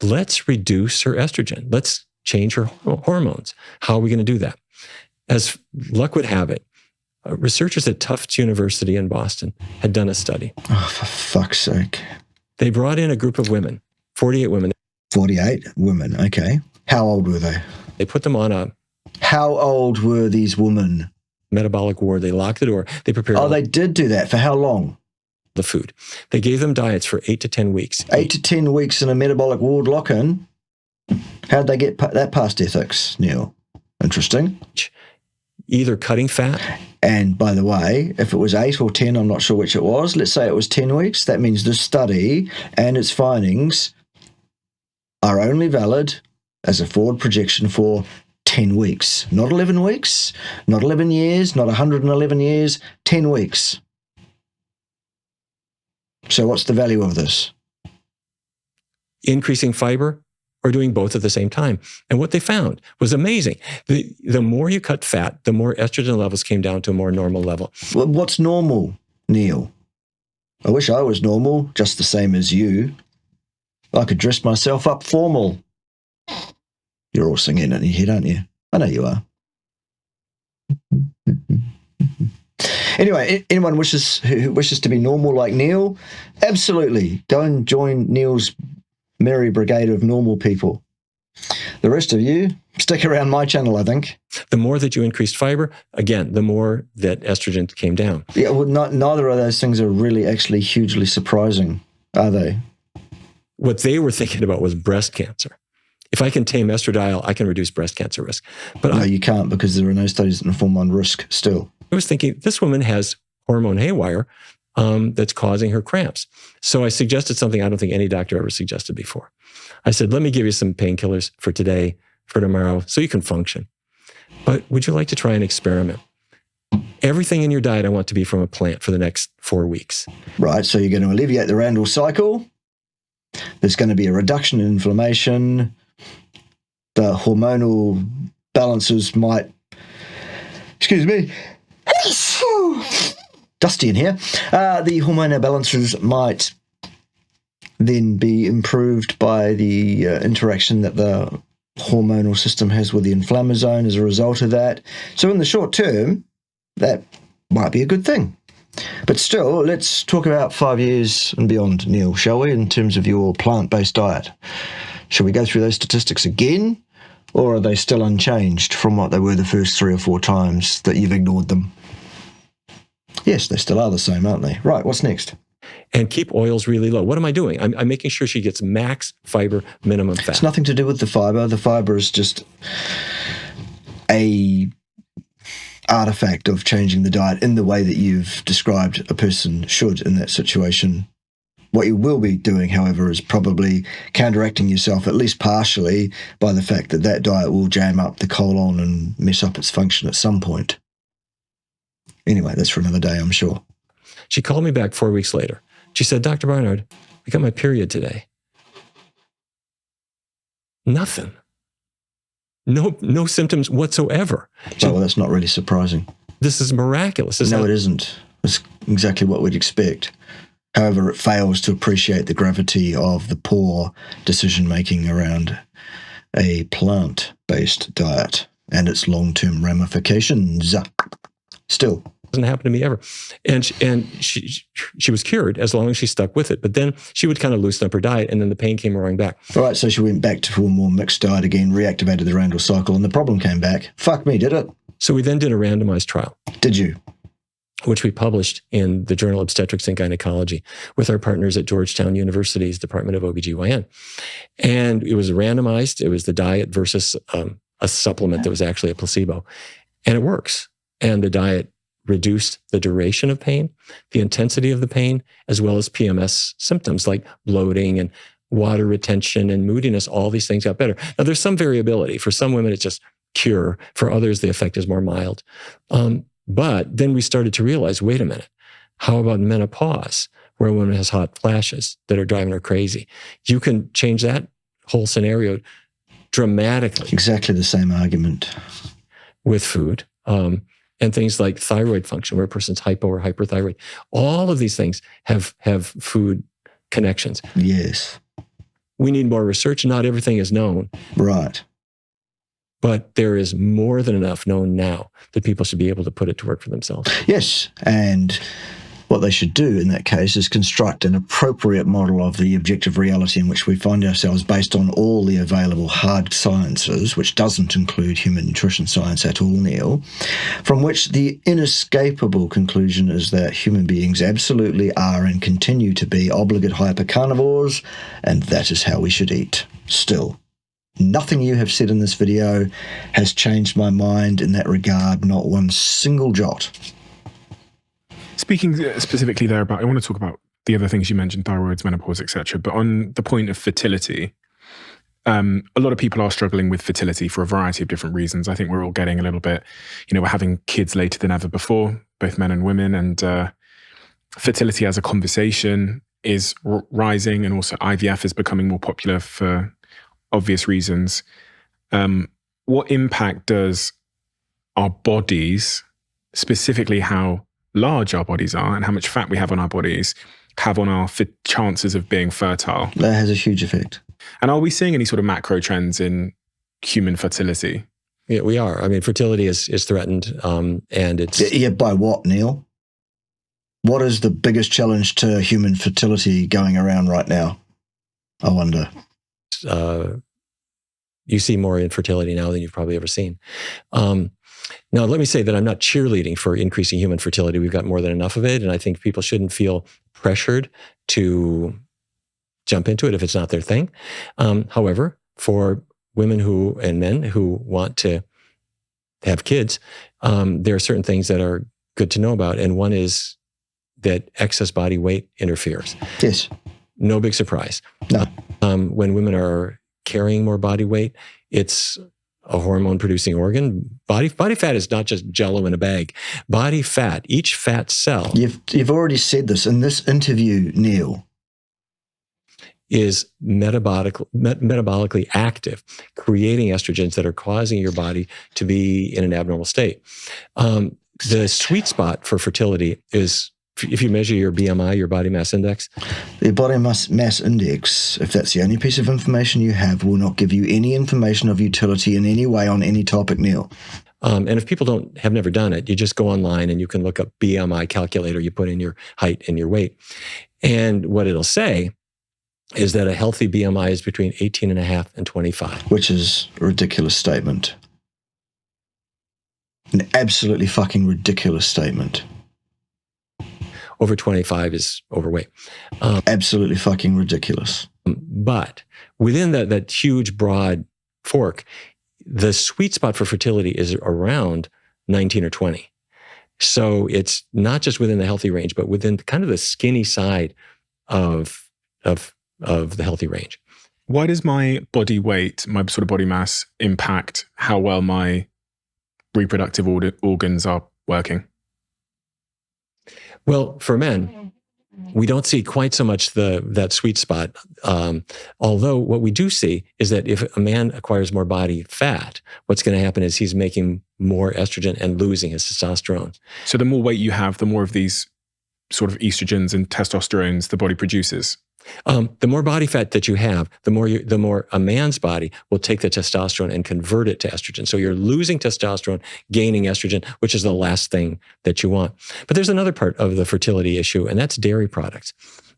Speaker 1: let's reduce her estrogen. Let's change her hormones. How are we going to do that? As luck would have it, researchers at Tufts University in Boston had done a study.
Speaker 2: Oh, for fuck's sake.
Speaker 1: They brought in a group of women, 48 women.
Speaker 2: 48 women, okay. How old were they?
Speaker 1: They put them on a
Speaker 2: How old were these women?
Speaker 1: metabolic ward. They locked the door. They prepared.
Speaker 2: Oh, they did do that. For how long?
Speaker 1: the food. They gave them diets for 8 to 10 weeks.
Speaker 2: 8 to 10 weeks in a metabolic ward lock-in. How'd they get that past ethics, Neil? Interesting.
Speaker 1: Either cutting fat.
Speaker 2: And by the way, if it was 8 or 10, I'm not sure which it was. Let's say it was 10 weeks. That means the study and its findings are only valid as a forward projection for 10 weeks. Not 11 weeks, not 11 years, not 111 years, 10 weeks. So what's the value of this?
Speaker 1: Increasing fiber or doing both at the same time. And what they found was amazing. The more you cut fat, the more estrogen levels came down to a more normal level.
Speaker 2: Well, what's normal, Neil? I wish I was normal, just the same as you. I could dress myself up formal. You're all singing in your head, aren't you? I know you are. Anyway, anyone who wishes to be normal like Neil, absolutely. Go and join Neil's merry brigade of normal people. The rest of you, stick around my channel, I think.
Speaker 1: The more that you increased fiber, again, the more that estrogen came down.
Speaker 2: Yeah, well, neither of those things are really actually hugely surprising, are they?
Speaker 1: What they were thinking about was breast cancer. If I can tame estradiol, I can reduce breast cancer risk. But
Speaker 2: no, you can't, because there are no studies that inform on risk still.
Speaker 1: I was thinking, this woman has hormone haywire that's causing her cramps. So I suggested something I don't think any doctor ever suggested before. I said, let me give you some painkillers for today, for tomorrow, so you can function. But would you like to try an experiment? Everything in your diet I want to be from a plant for the next 4 weeks.
Speaker 2: Right, so you're going to alleviate the Randall cycle. There's going to be a reduction in inflammation. The hormonal balances might... Excuse me. Dusty in here. The hormonal balances might then be improved by the interaction that the hormonal system has with the inflammasome as a result of that. So in the short term, that might be a good thing. But still, let's talk about 5 years and beyond, Neil, shall we, in terms of your plant-based diet? Shall we go through those statistics again, or are they still unchanged from what they were the first 3 or 4 times that you've ignored them? Yes, they still are the same, aren't they? Right, what's next?
Speaker 1: And keep oils really low. What am I doing? I'm making sure she gets max fiber, minimum fat.
Speaker 2: It's nothing to do with the fiber. The fiber is just a artifact of changing the diet in the way that you've described a person should in that situation. What you will be doing, however, is probably counteracting yourself, at least partially, by the fact that that diet will jam up the colon and mess up its function at some point. Anyway, that's for another day, I'm sure.
Speaker 1: She called me back 4 weeks later. She said, Dr. Barnard, I got my period today. Nothing. No symptoms whatsoever.
Speaker 2: Well, that's not really surprising.
Speaker 1: This is miraculous.
Speaker 2: No, it isn't. It's exactly what we'd expect. However, it fails to appreciate the gravity of the poor decision-making around a plant-based diet and its long-term ramifications. Still.
Speaker 1: Doesn't happen to me ever. And she was cured as long as she stuck with it. But then she would kind of loosen up her diet, and then the pain came roaring back.
Speaker 2: All right, so she went back to a more mixed diet again, reactivated the Randall cycle, and the problem came back. Fuck me, did it?
Speaker 1: So we then did a randomized trial.
Speaker 2: Did you?
Speaker 1: Which we published in the Journal of Obstetrics and Gynecology with our partners at Georgetown University's Department of OBGYN. And it was randomized. It was the diet versus a supplement that was actually a placebo. And it works. And the diet reduced the duration of pain, the intensity of the pain, as well as PMS symptoms like bloating and water retention and moodiness. All these things got better. Now, there's some variability. For some women, it's just cure. For others, the effect is more mild. But then we started to realize, wait a minute, how about menopause, where a woman has hot flashes that are driving her crazy? You can change that whole scenario dramatically.
Speaker 2: Exactly the same argument.
Speaker 1: With food. And things like thyroid function, where a person's hypo or hyperthyroid. All of these things have food connections.
Speaker 2: Yes.
Speaker 1: We need more research. Not everything is known.
Speaker 2: Right.
Speaker 1: But there is more than enough known now that people should be able to put it to work for themselves.
Speaker 2: Yes. And What they should do in that case is construct an appropriate model of the objective reality in which we find ourselves based on all the available hard sciences, which doesn't include human nutrition science at all, Neil, from which the inescapable conclusion is that human beings absolutely are and continue to be obligate hypercarnivores, and that is how we should eat. Still, nothing you have said in this video has changed my mind in that regard, not one single jot.
Speaker 3: Speaking specifically there about, I want to talk about the other things you mentioned, thyroids, menopause, etc. But on the point of fertility, a lot of people are struggling with fertility for a variety of different reasons. I think we're all getting a little bit, we're having kids later than ever before, both men and women, and fertility as a conversation is rising, and also IVF is becoming more popular for obvious reasons. What impact does our bodies, specifically how large our bodies are and how much fat we have on our bodies, have on our chances of being fertile?
Speaker 2: That has a huge effect.
Speaker 3: And are we seeing any sort of macro trends in human fertility?
Speaker 1: Yeah, we are. I mean, fertility is threatened, and it's...
Speaker 2: Yeah, by what, Neil? What is the biggest challenge to human fertility going around right now? I wonder.
Speaker 1: You see more infertility now than you've probably ever seen. Now, let me say that I'm not cheerleading for increasing human fertility. We've got more than enough of it, and I think people shouldn't feel pressured to jump into it if it's not their thing. However, for women and men who want to have kids, there are certain things that are good to know about, and one is that excess body weight interferes.
Speaker 2: Yes.
Speaker 1: No big surprise.
Speaker 2: No.
Speaker 1: When women are carrying more body weight, it's a hormone-producing organ. Body fat is not just jello in a bag. Body fat, each fat cell...
Speaker 2: You've already said this in this interview, Neil.
Speaker 1: ...is metabolically active, creating estrogens that are causing your body to be in an abnormal state. The sweet spot for fertility is, if you measure your BMI, your body mass index.
Speaker 2: The body mass index, if that's the only piece of information you have, will not give you any information of utility in any way on any topic, Neil.
Speaker 1: And if people have never done it, you just go online and you can look up BMI calculator, you put in your height and your weight. And what it'll say is that a healthy BMI is between 18.5 and 25.
Speaker 2: Which is a ridiculous statement. An absolutely fucking ridiculous statement.
Speaker 1: Over 25 is overweight.
Speaker 2: Absolutely fucking ridiculous.
Speaker 1: But within that huge, broad fork, the sweet spot for fertility is around 19 or 20. So it's not just within the healthy range, but within kind of the skinny side of the healthy range.
Speaker 3: Why does my body weight, my sort of body mass, impact how well my reproductive organs are working?
Speaker 1: Well, for men, we don't see quite so much that sweet spot. Although what we do see is that if a man acquires more body fat, what's going to happen is he's making more estrogen and losing his testosterone.
Speaker 3: So the more weight you have, the more of these sort of estrogens and testosterones the body produces.
Speaker 1: The more body fat that you have, the more a man's body will take the testosterone and convert it to estrogen. So you're losing testosterone, gaining estrogen, which is the last thing that you want. But there's another part of the fertility issue, and that's dairy products.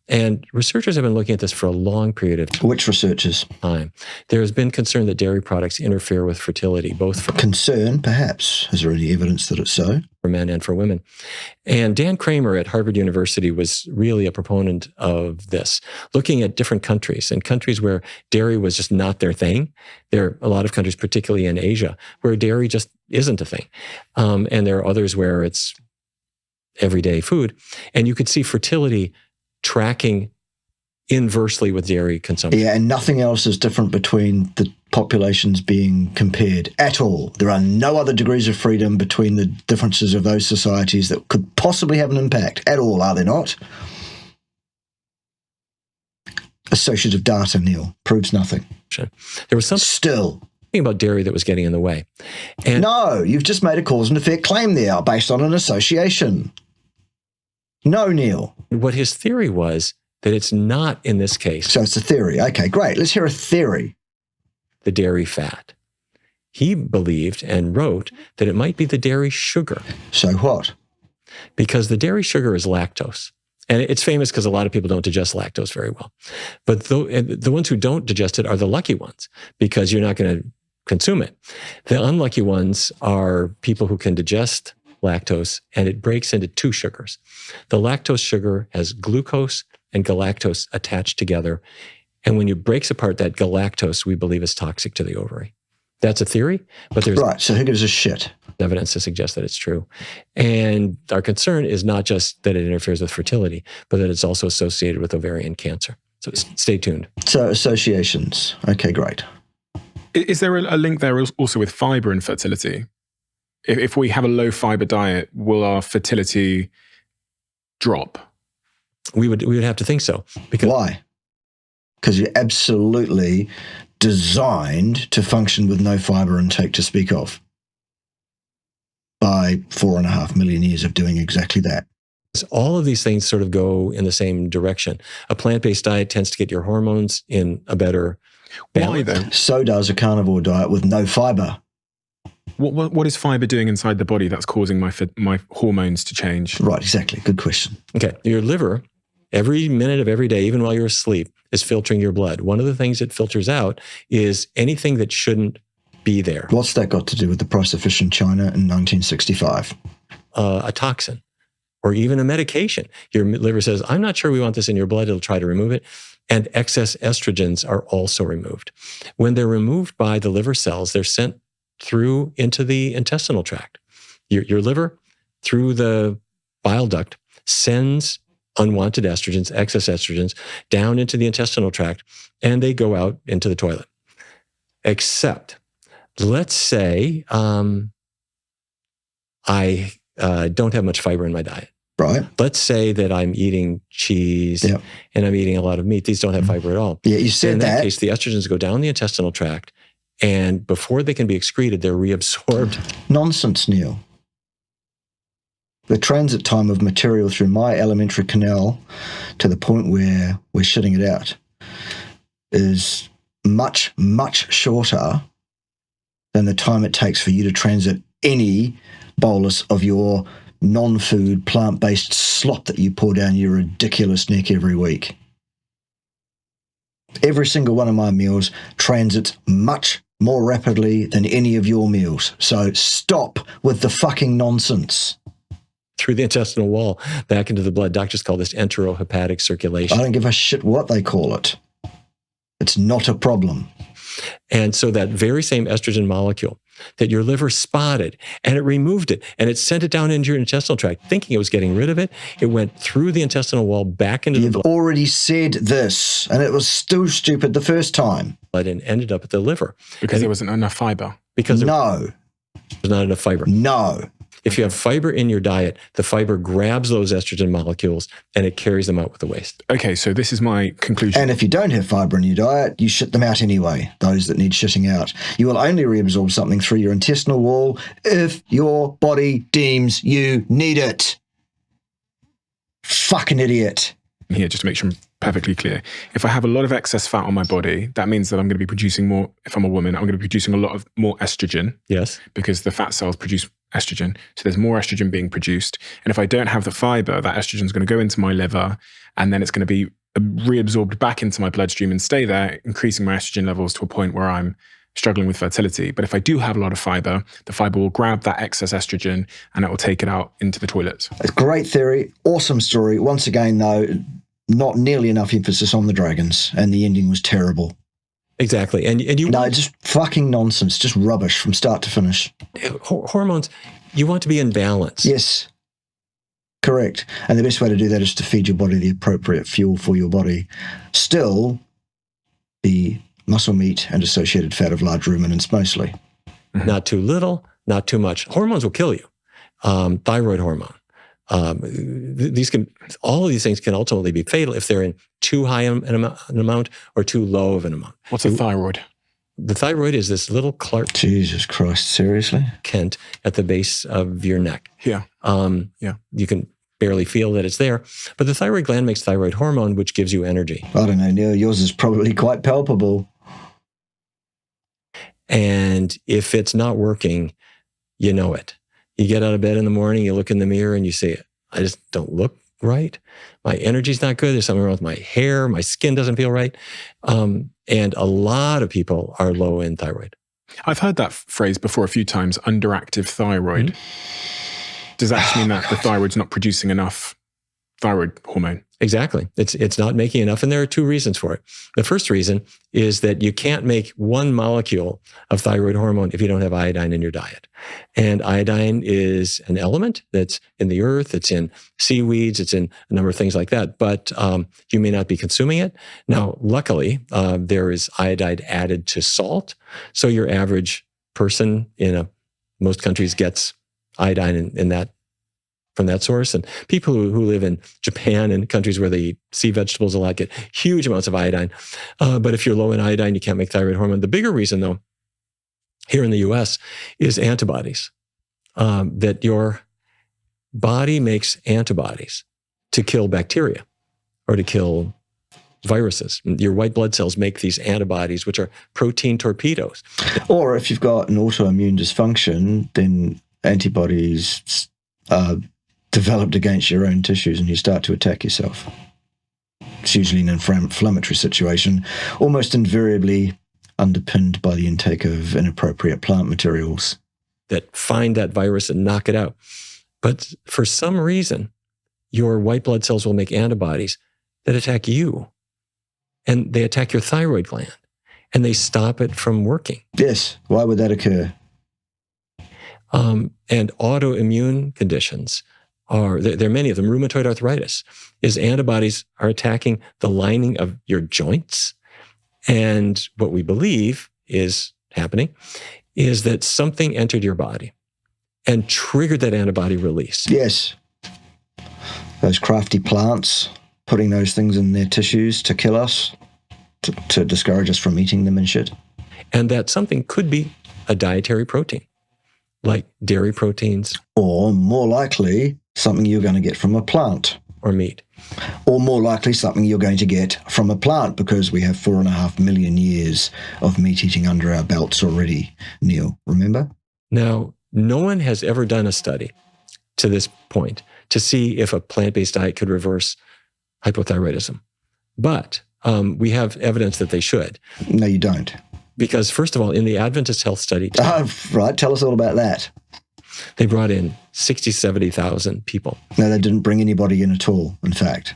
Speaker 1: And researchers have been looking at this for a long period of time.
Speaker 2: Which researchers?
Speaker 1: There has been concern that dairy products interfere with fertility, both for
Speaker 2: concern, perhaps. Is there any evidence that it's so?
Speaker 1: For men and for women. And Dan Kramer at Harvard University was really a proponent of this, looking at different countries and countries where dairy was just not their thing. There are a lot of countries, particularly in Asia, where dairy just isn't a thing. And there are others where it's everyday food. And you could see fertility tracking inversely with dairy consumption.
Speaker 2: Yeah, and nothing else is different between the populations being compared at all. There are no other degrees of freedom between the differences of those societies that could possibly have an impact at all, are there not? Associative data, Neil, proves nothing.
Speaker 1: There was something about dairy that was getting in the way. And
Speaker 2: no, you've just made a cause and effect claim there based on an association. No, Neil.
Speaker 1: What his theory was that it's not in this case.
Speaker 2: So it's a theory. Okay, great. Let's hear a theory.
Speaker 1: The dairy fat. He believed and wrote that it might be the dairy sugar.
Speaker 2: So what?
Speaker 1: because the dairy sugar is lactose. And it's famous because a lot of people don't digest lactose very well. But the ones who don't digest it are the lucky ones, because you're not going to consume it. The unlucky ones are people who can digest lactose, and it breaks into two sugars. The lactose sugar has glucose and galactose attached together. And when it breaks apart, that galactose, we believe, is toxic to the ovary. That's a theory, but there's
Speaker 2: Right, so who gives a shit?
Speaker 1: evidence to suggest that it's true. And our concern is not just that it interferes with fertility, but that it's also associated with ovarian cancer. So stay tuned.
Speaker 2: So associations. Okay, great.
Speaker 3: Is there a link there also with fiber and fertility? If we have a low fiber diet, will our fertility drop?
Speaker 1: We would have to think so. Because
Speaker 2: Why? Because you're absolutely designed to function with no fiber intake to speak of by 4.5 million years of doing exactly that.
Speaker 1: all of these things sort of go in the same direction. A plant-based diet tends to get your hormones in a better balance.
Speaker 3: Why though?
Speaker 2: So does a carnivore diet with no fiber.
Speaker 3: What is fiber doing inside the body that's causing my hormones to change?
Speaker 2: Right, exactly. Good question.
Speaker 1: Okay, your liver, every minute of every day, even while you're asleep, is filtering your blood. One of the things it filters out is anything that shouldn't be there.
Speaker 2: What's that got to do with the price of fish in China in 1965?
Speaker 1: A toxin or even a medication. Your liver says, I'm not sure we want this in your blood. It'll try to remove it. And excess estrogens are also removed. When they're removed by the liver cells, they're sent through into the intestinal tract. Your liver, through the bile duct, sends unwanted estrogens, excess estrogens, down into the intestinal tract, and they go out into the toilet. Except, let's say I don't have much fiber in my diet.
Speaker 2: Right.
Speaker 1: Let's say that I'm eating cheese and I'm eating a lot of meat. These don't have fiber at all.
Speaker 2: Yeah, you said
Speaker 1: in that
Speaker 2: that.
Speaker 1: case, the estrogens go down the intestinal tract, and before they can be excreted, they're reabsorbed.
Speaker 2: Nonsense, Neil. The transit time of material through my alimentary canal to the point where we're shitting it out is much, much shorter than the time it takes for you to transit any bolus of your non-food, plant-based slop that you pour down your ridiculous neck every week. Every single one of my meals transits much more rapidly than any of your meals. So stop with the fucking nonsense.
Speaker 1: Through the intestinal wall, back into the blood. Doctors call this enterohepatic circulation.
Speaker 2: I don't give a shit what they call it. It's not a problem.
Speaker 1: And so that very same estrogen molecule that your liver spotted, and it removed it, and it sent it down into your intestinal tract, thinking it was getting rid of it. It went through the intestinal wall back into the blood.
Speaker 2: You've already said this, and it was still stupid the first time.
Speaker 1: And ended up at the liver.
Speaker 3: Because there wasn't enough fiber.
Speaker 1: Because
Speaker 2: No.
Speaker 1: there's not enough fiber.
Speaker 2: No.
Speaker 1: If you have fiber in your diet, the fiber grabs those estrogen molecules and it carries them out with the waste.
Speaker 3: Okay, so this is my conclusion.
Speaker 2: And if you don't have fiber in your diet, you shit them out anyway, those that need shitting out. You will only reabsorb something through your intestinal wall if your body deems you need it. Fucking idiot.
Speaker 3: Here, just to make sure I'm perfectly clear. If I have a lot of excess fat on my body, that means that I'm going to be producing more, if I'm a woman, I'm going to be producing a lot of more estrogen.
Speaker 1: Yes.
Speaker 3: Because the fat cells produce estrogen. So there's more estrogen being produced. And if I don't have the fiber, that estrogen is going to go into my liver and then it's going to be reabsorbed back into my bloodstream and stay there, increasing my estrogen levels to a point where I'm struggling with fertility. But if I do have a lot of fiber, the fiber will grab that excess estrogen and it will take it out into the toilet.
Speaker 2: It's a great theory. Awesome story. Once again, though, not nearly enough emphasis on the dragons, and the ending was terrible.
Speaker 1: Exactly. And you
Speaker 2: No, just fucking nonsense. Just rubbish from start to finish.
Speaker 1: hormones, you want to be in balance.
Speaker 2: Yes. Correct. And the best way to do that is to feed your body the appropriate fuel for your body. Still, the muscle meat and associated fat of large ruminants mostly.
Speaker 1: Not too little, not too much. Hormones will kill you. Thyroid hormone. All of these things can ultimately be fatal if they're in too high an amount or too low of an amount.
Speaker 3: What's a thyroid?
Speaker 1: The thyroid is this little Clark
Speaker 2: Jesus Christ, seriously?
Speaker 1: Kent at the base of your neck.
Speaker 3: Yeah.
Speaker 1: You can barely feel that it's there, but the thyroid gland makes thyroid hormone, which gives you energy.
Speaker 2: I don't know, Neil. Yours is probably quite palpable.
Speaker 1: And if it's not working, you know it. You get out of bed in the morning, you look in the mirror and you say, I just don't look right. My energy's not good. There's something wrong with my hair. My skin doesn't feel right. And a lot of people are low in thyroid.
Speaker 3: I've heard that phrase before a few times, underactive thyroid. Does that just mean that the thyroid's not producing enough thyroid hormone?
Speaker 1: Exactly. It's not making enough. And there are two reasons for it. The first reason is that you can't make one molecule of thyroid hormone if you don't have iodine in your diet. And iodine is an element that's in the earth, it's in seaweeds, it's in a number of things like that. But you may not be consuming it. Now, luckily, there is iodide added to salt. So your average person in most countries gets iodine in that from that source. And people who live in Japan and countries where they eat sea vegetables a lot get huge amounts of iodine. But if you're low in iodine, you can't make thyroid hormone. The bigger reason, though, here in the US is antibodies. That your body makes antibodies to kill bacteria or to kill viruses. Your white blood cells make these antibodies, which are protein torpedoes.
Speaker 2: Or if you've got an autoimmune dysfunction, then antibodies are developed against your own tissues and you start to attack yourself. It's usually an inflammatory situation, almost invariably underpinned by the intake of inappropriate plant materials. That find that virus and knock it out. But for some reason, your white blood cells will make antibodies that attack you. And they attack your thyroid gland. And they stop it from working. Yes. Why would that occur? And autoimmune conditions there are many of them. Rheumatoid arthritis is antibodies are attacking the lining of your joints. And what we believe is happening is that something entered your body and triggered that antibody release. Yes. Those crafty plants putting those things in their tissues to kill us, to discourage us from eating them and shit. And that something could be a dietary protein, like dairy proteins. Or more likely, something you're going to get from a plant. Or meat. Or more likely, something you're going to get from a plant, because we have 4.5 million years of meat eating under our belts already, Neil, remember? Now, no one has ever done a study to this point to see if a plant-based diet could reverse hypothyroidism. But we have evidence that they should. No, you don't. Because first of all, in the Adventist Health Study... right, tell us all about that. They brought in 60, 70,000 people. No, they didn't bring anybody in at all, in fact.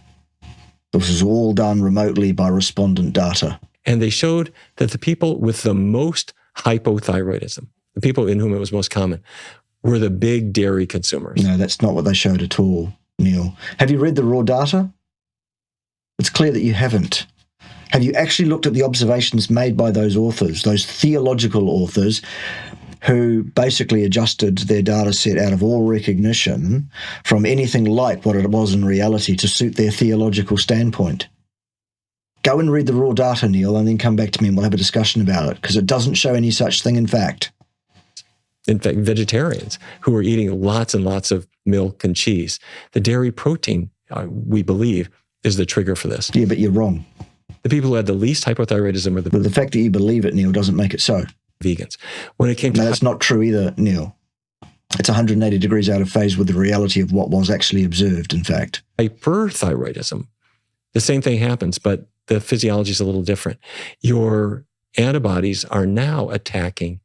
Speaker 2: This was all done remotely by respondent data. And they showed that the people with the most hypothyroidism, the people in whom it was most common, were the big dairy consumers. No, that's not what they showed at all, Neil. Have you read the raw data? It's clear that you haven't. Have you actually looked at the observations made by those authors, those theological authors, who basically adjusted their data set out of all recognition from anything like what it was in reality to suit their theological standpoint? Go and read the raw data, Neil, and then come back to me and we'll have a discussion about it, because it doesn't show any such thing in fact. In fact, vegetarians who are eating lots and lots of milk and cheese, the dairy protein, we believe, is the trigger for this. Yeah, but you're wrong. The people who had the least hypothyroidism are the... But the fact that you believe it, Neil, doesn't make it so. Vegans. When it came to... No, that's not true either, Neil. It's 180 degrees out of phase with the reality of what was actually observed, in fact. Hyperthyroidism, the same thing happens, but the physiology is a little different. Your antibodies are now attacking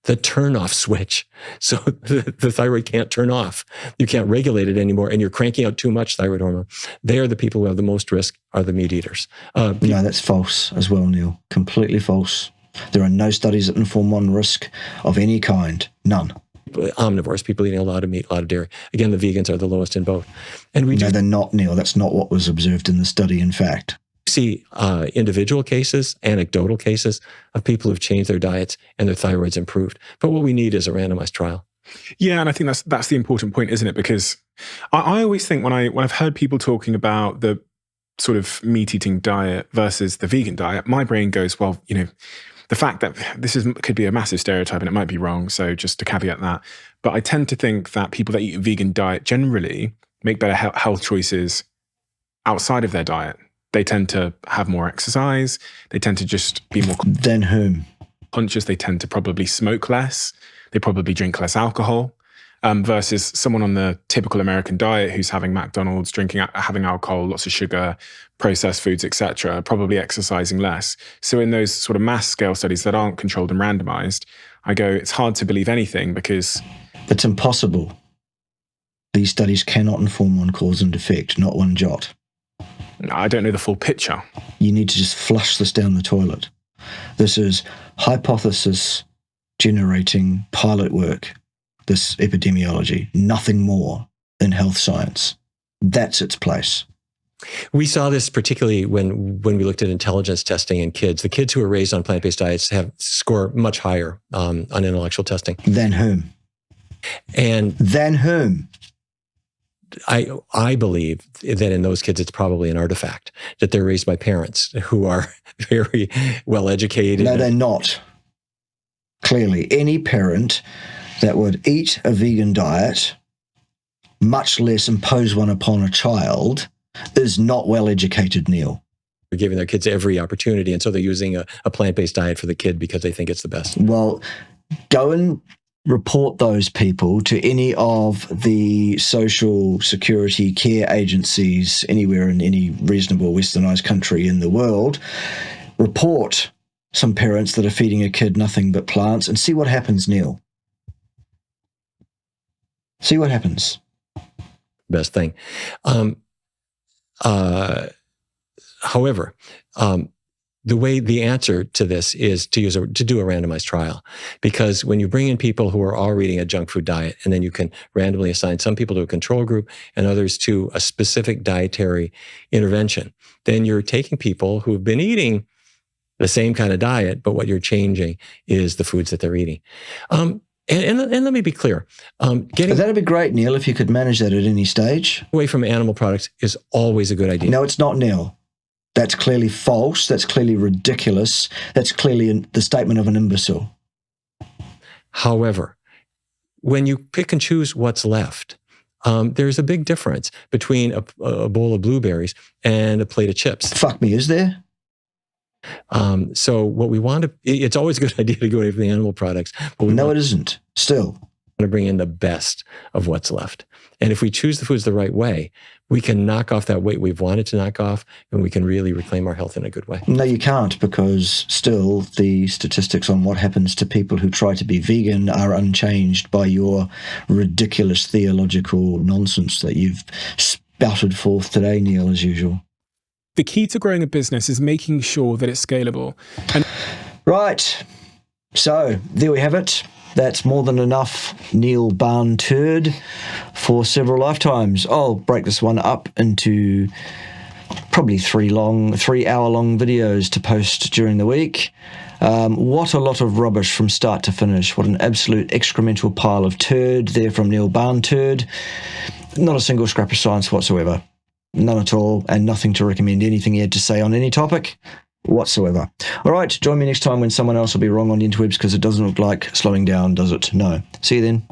Speaker 2: the turn-off switch. So the thyroid can't turn off. You can't regulate it anymore, and you're cranking out too much thyroid hormone. They are the people who have the most risk, are the meat eaters. No, that's false as well, Neil. Completely false. There are no studies that inform on risk of any kind. None. Omnivores, people eating a lot of meat, a lot of dairy. Again, the vegans are the lowest in both. And no, they're not, Neil. That's not what was observed in the study, in fact. See individual cases, anecdotal cases of people who've changed their diets and their thyroid's improved. But what we need is a randomized trial.
Speaker 3: Yeah, and I think that's the important point, isn't it? Because I always think when I've heard people talking about the sort of meat-eating diet versus the vegan diet, my brain goes, well, you know, the fact that could be a massive stereotype and it might be wrong, so just to caveat that. But I tend to think that people that eat a vegan diet generally make better health choices outside of their diet. They tend to have more exercise. They tend to just be more...
Speaker 2: Than whom?
Speaker 3: Conscious. They tend to probably smoke less. They probably drink less alcohol. versus someone on the typical American diet who's having McDonald's, having alcohol, lots of sugar, processed foods, etc., probably exercising less. So in those sort of mass scale studies that aren't controlled and randomized, I go, it's hard to believe anything because
Speaker 2: it's impossible. These studies cannot inform on cause and effect, not one jot.
Speaker 3: I don't know the full picture.
Speaker 2: You need to just flush this down the toilet. This is hypothesis generating pilot work, this epidemiology, nothing more in health science. That's its place.
Speaker 1: We saw this particularly when we looked at intelligence testing in kids. The kids who are raised on plant-based diets score much higher on intellectual testing.
Speaker 2: Than whom? Than whom?
Speaker 1: I believe that in those kids, it's probably an artifact that they're raised by parents who are very well educated.
Speaker 2: No, they're not. Clearly, any parent that would eat a vegan diet, much less impose one upon a child, is not well educated, Neil.
Speaker 1: They're giving their kids every opportunity, and so they're using a plant-based diet for the kid because they think it's the best.
Speaker 2: Well, go and report those people to any of the social security care agencies anywhere in any reasonable westernized country in the world. Report some parents that are feeding a kid nothing but plants and see what happens, Neil. See what happens.
Speaker 1: Best thing. However, the answer to this is to do a randomized trial, because when you bring in people who are all eating a junk food diet, and then you can randomly assign some people to a control group and others to a specific dietary intervention, then you're taking people who have been eating the same kind of diet, but what you're changing is the foods that they're eating. And let me be clear.
Speaker 2: That'd be great, Neil, if you could manage that at any stage.
Speaker 1: Away from animal products is always a good idea.
Speaker 2: No, it's not, Neil. That's clearly false. That's clearly ridiculous. That's clearly the statement of an imbecile.
Speaker 1: However, when you pick and choose what's left, there's a big difference between a bowl of blueberries and a plate of chips.
Speaker 2: Fuck me, is there?
Speaker 1: So what we want to, it's always a good idea to go away from the animal products. But
Speaker 2: no, it isn't. Still.
Speaker 1: To bring in the best of what's left. And if we choose the foods the right way, we can knock off that weight we've wanted to knock off, and we can really reclaim our health in a good way.
Speaker 2: No, you can't, because still the statistics on what happens to people who try to be vegan are unchanged by your ridiculous theological nonsense that you've spouted forth today, Neil, as usual.
Speaker 3: The key to growing a business is making sure that it's scalable.
Speaker 2: Right. So there we have it. That's more than enough Neil Barnard for several lifetimes. I'll break this one up into probably 3 hour-long videos to post during the week. What a lot of rubbish from start to finish. What an absolute excremental pile of turd there from Neil Barnard. Not a single scrap of science whatsoever. None at all, and nothing to recommend anything he had to say on any topic whatsoever. All right, join me next time when someone else will be wrong on the interwebs, because it doesn't look like slowing down, does it? No. See you then.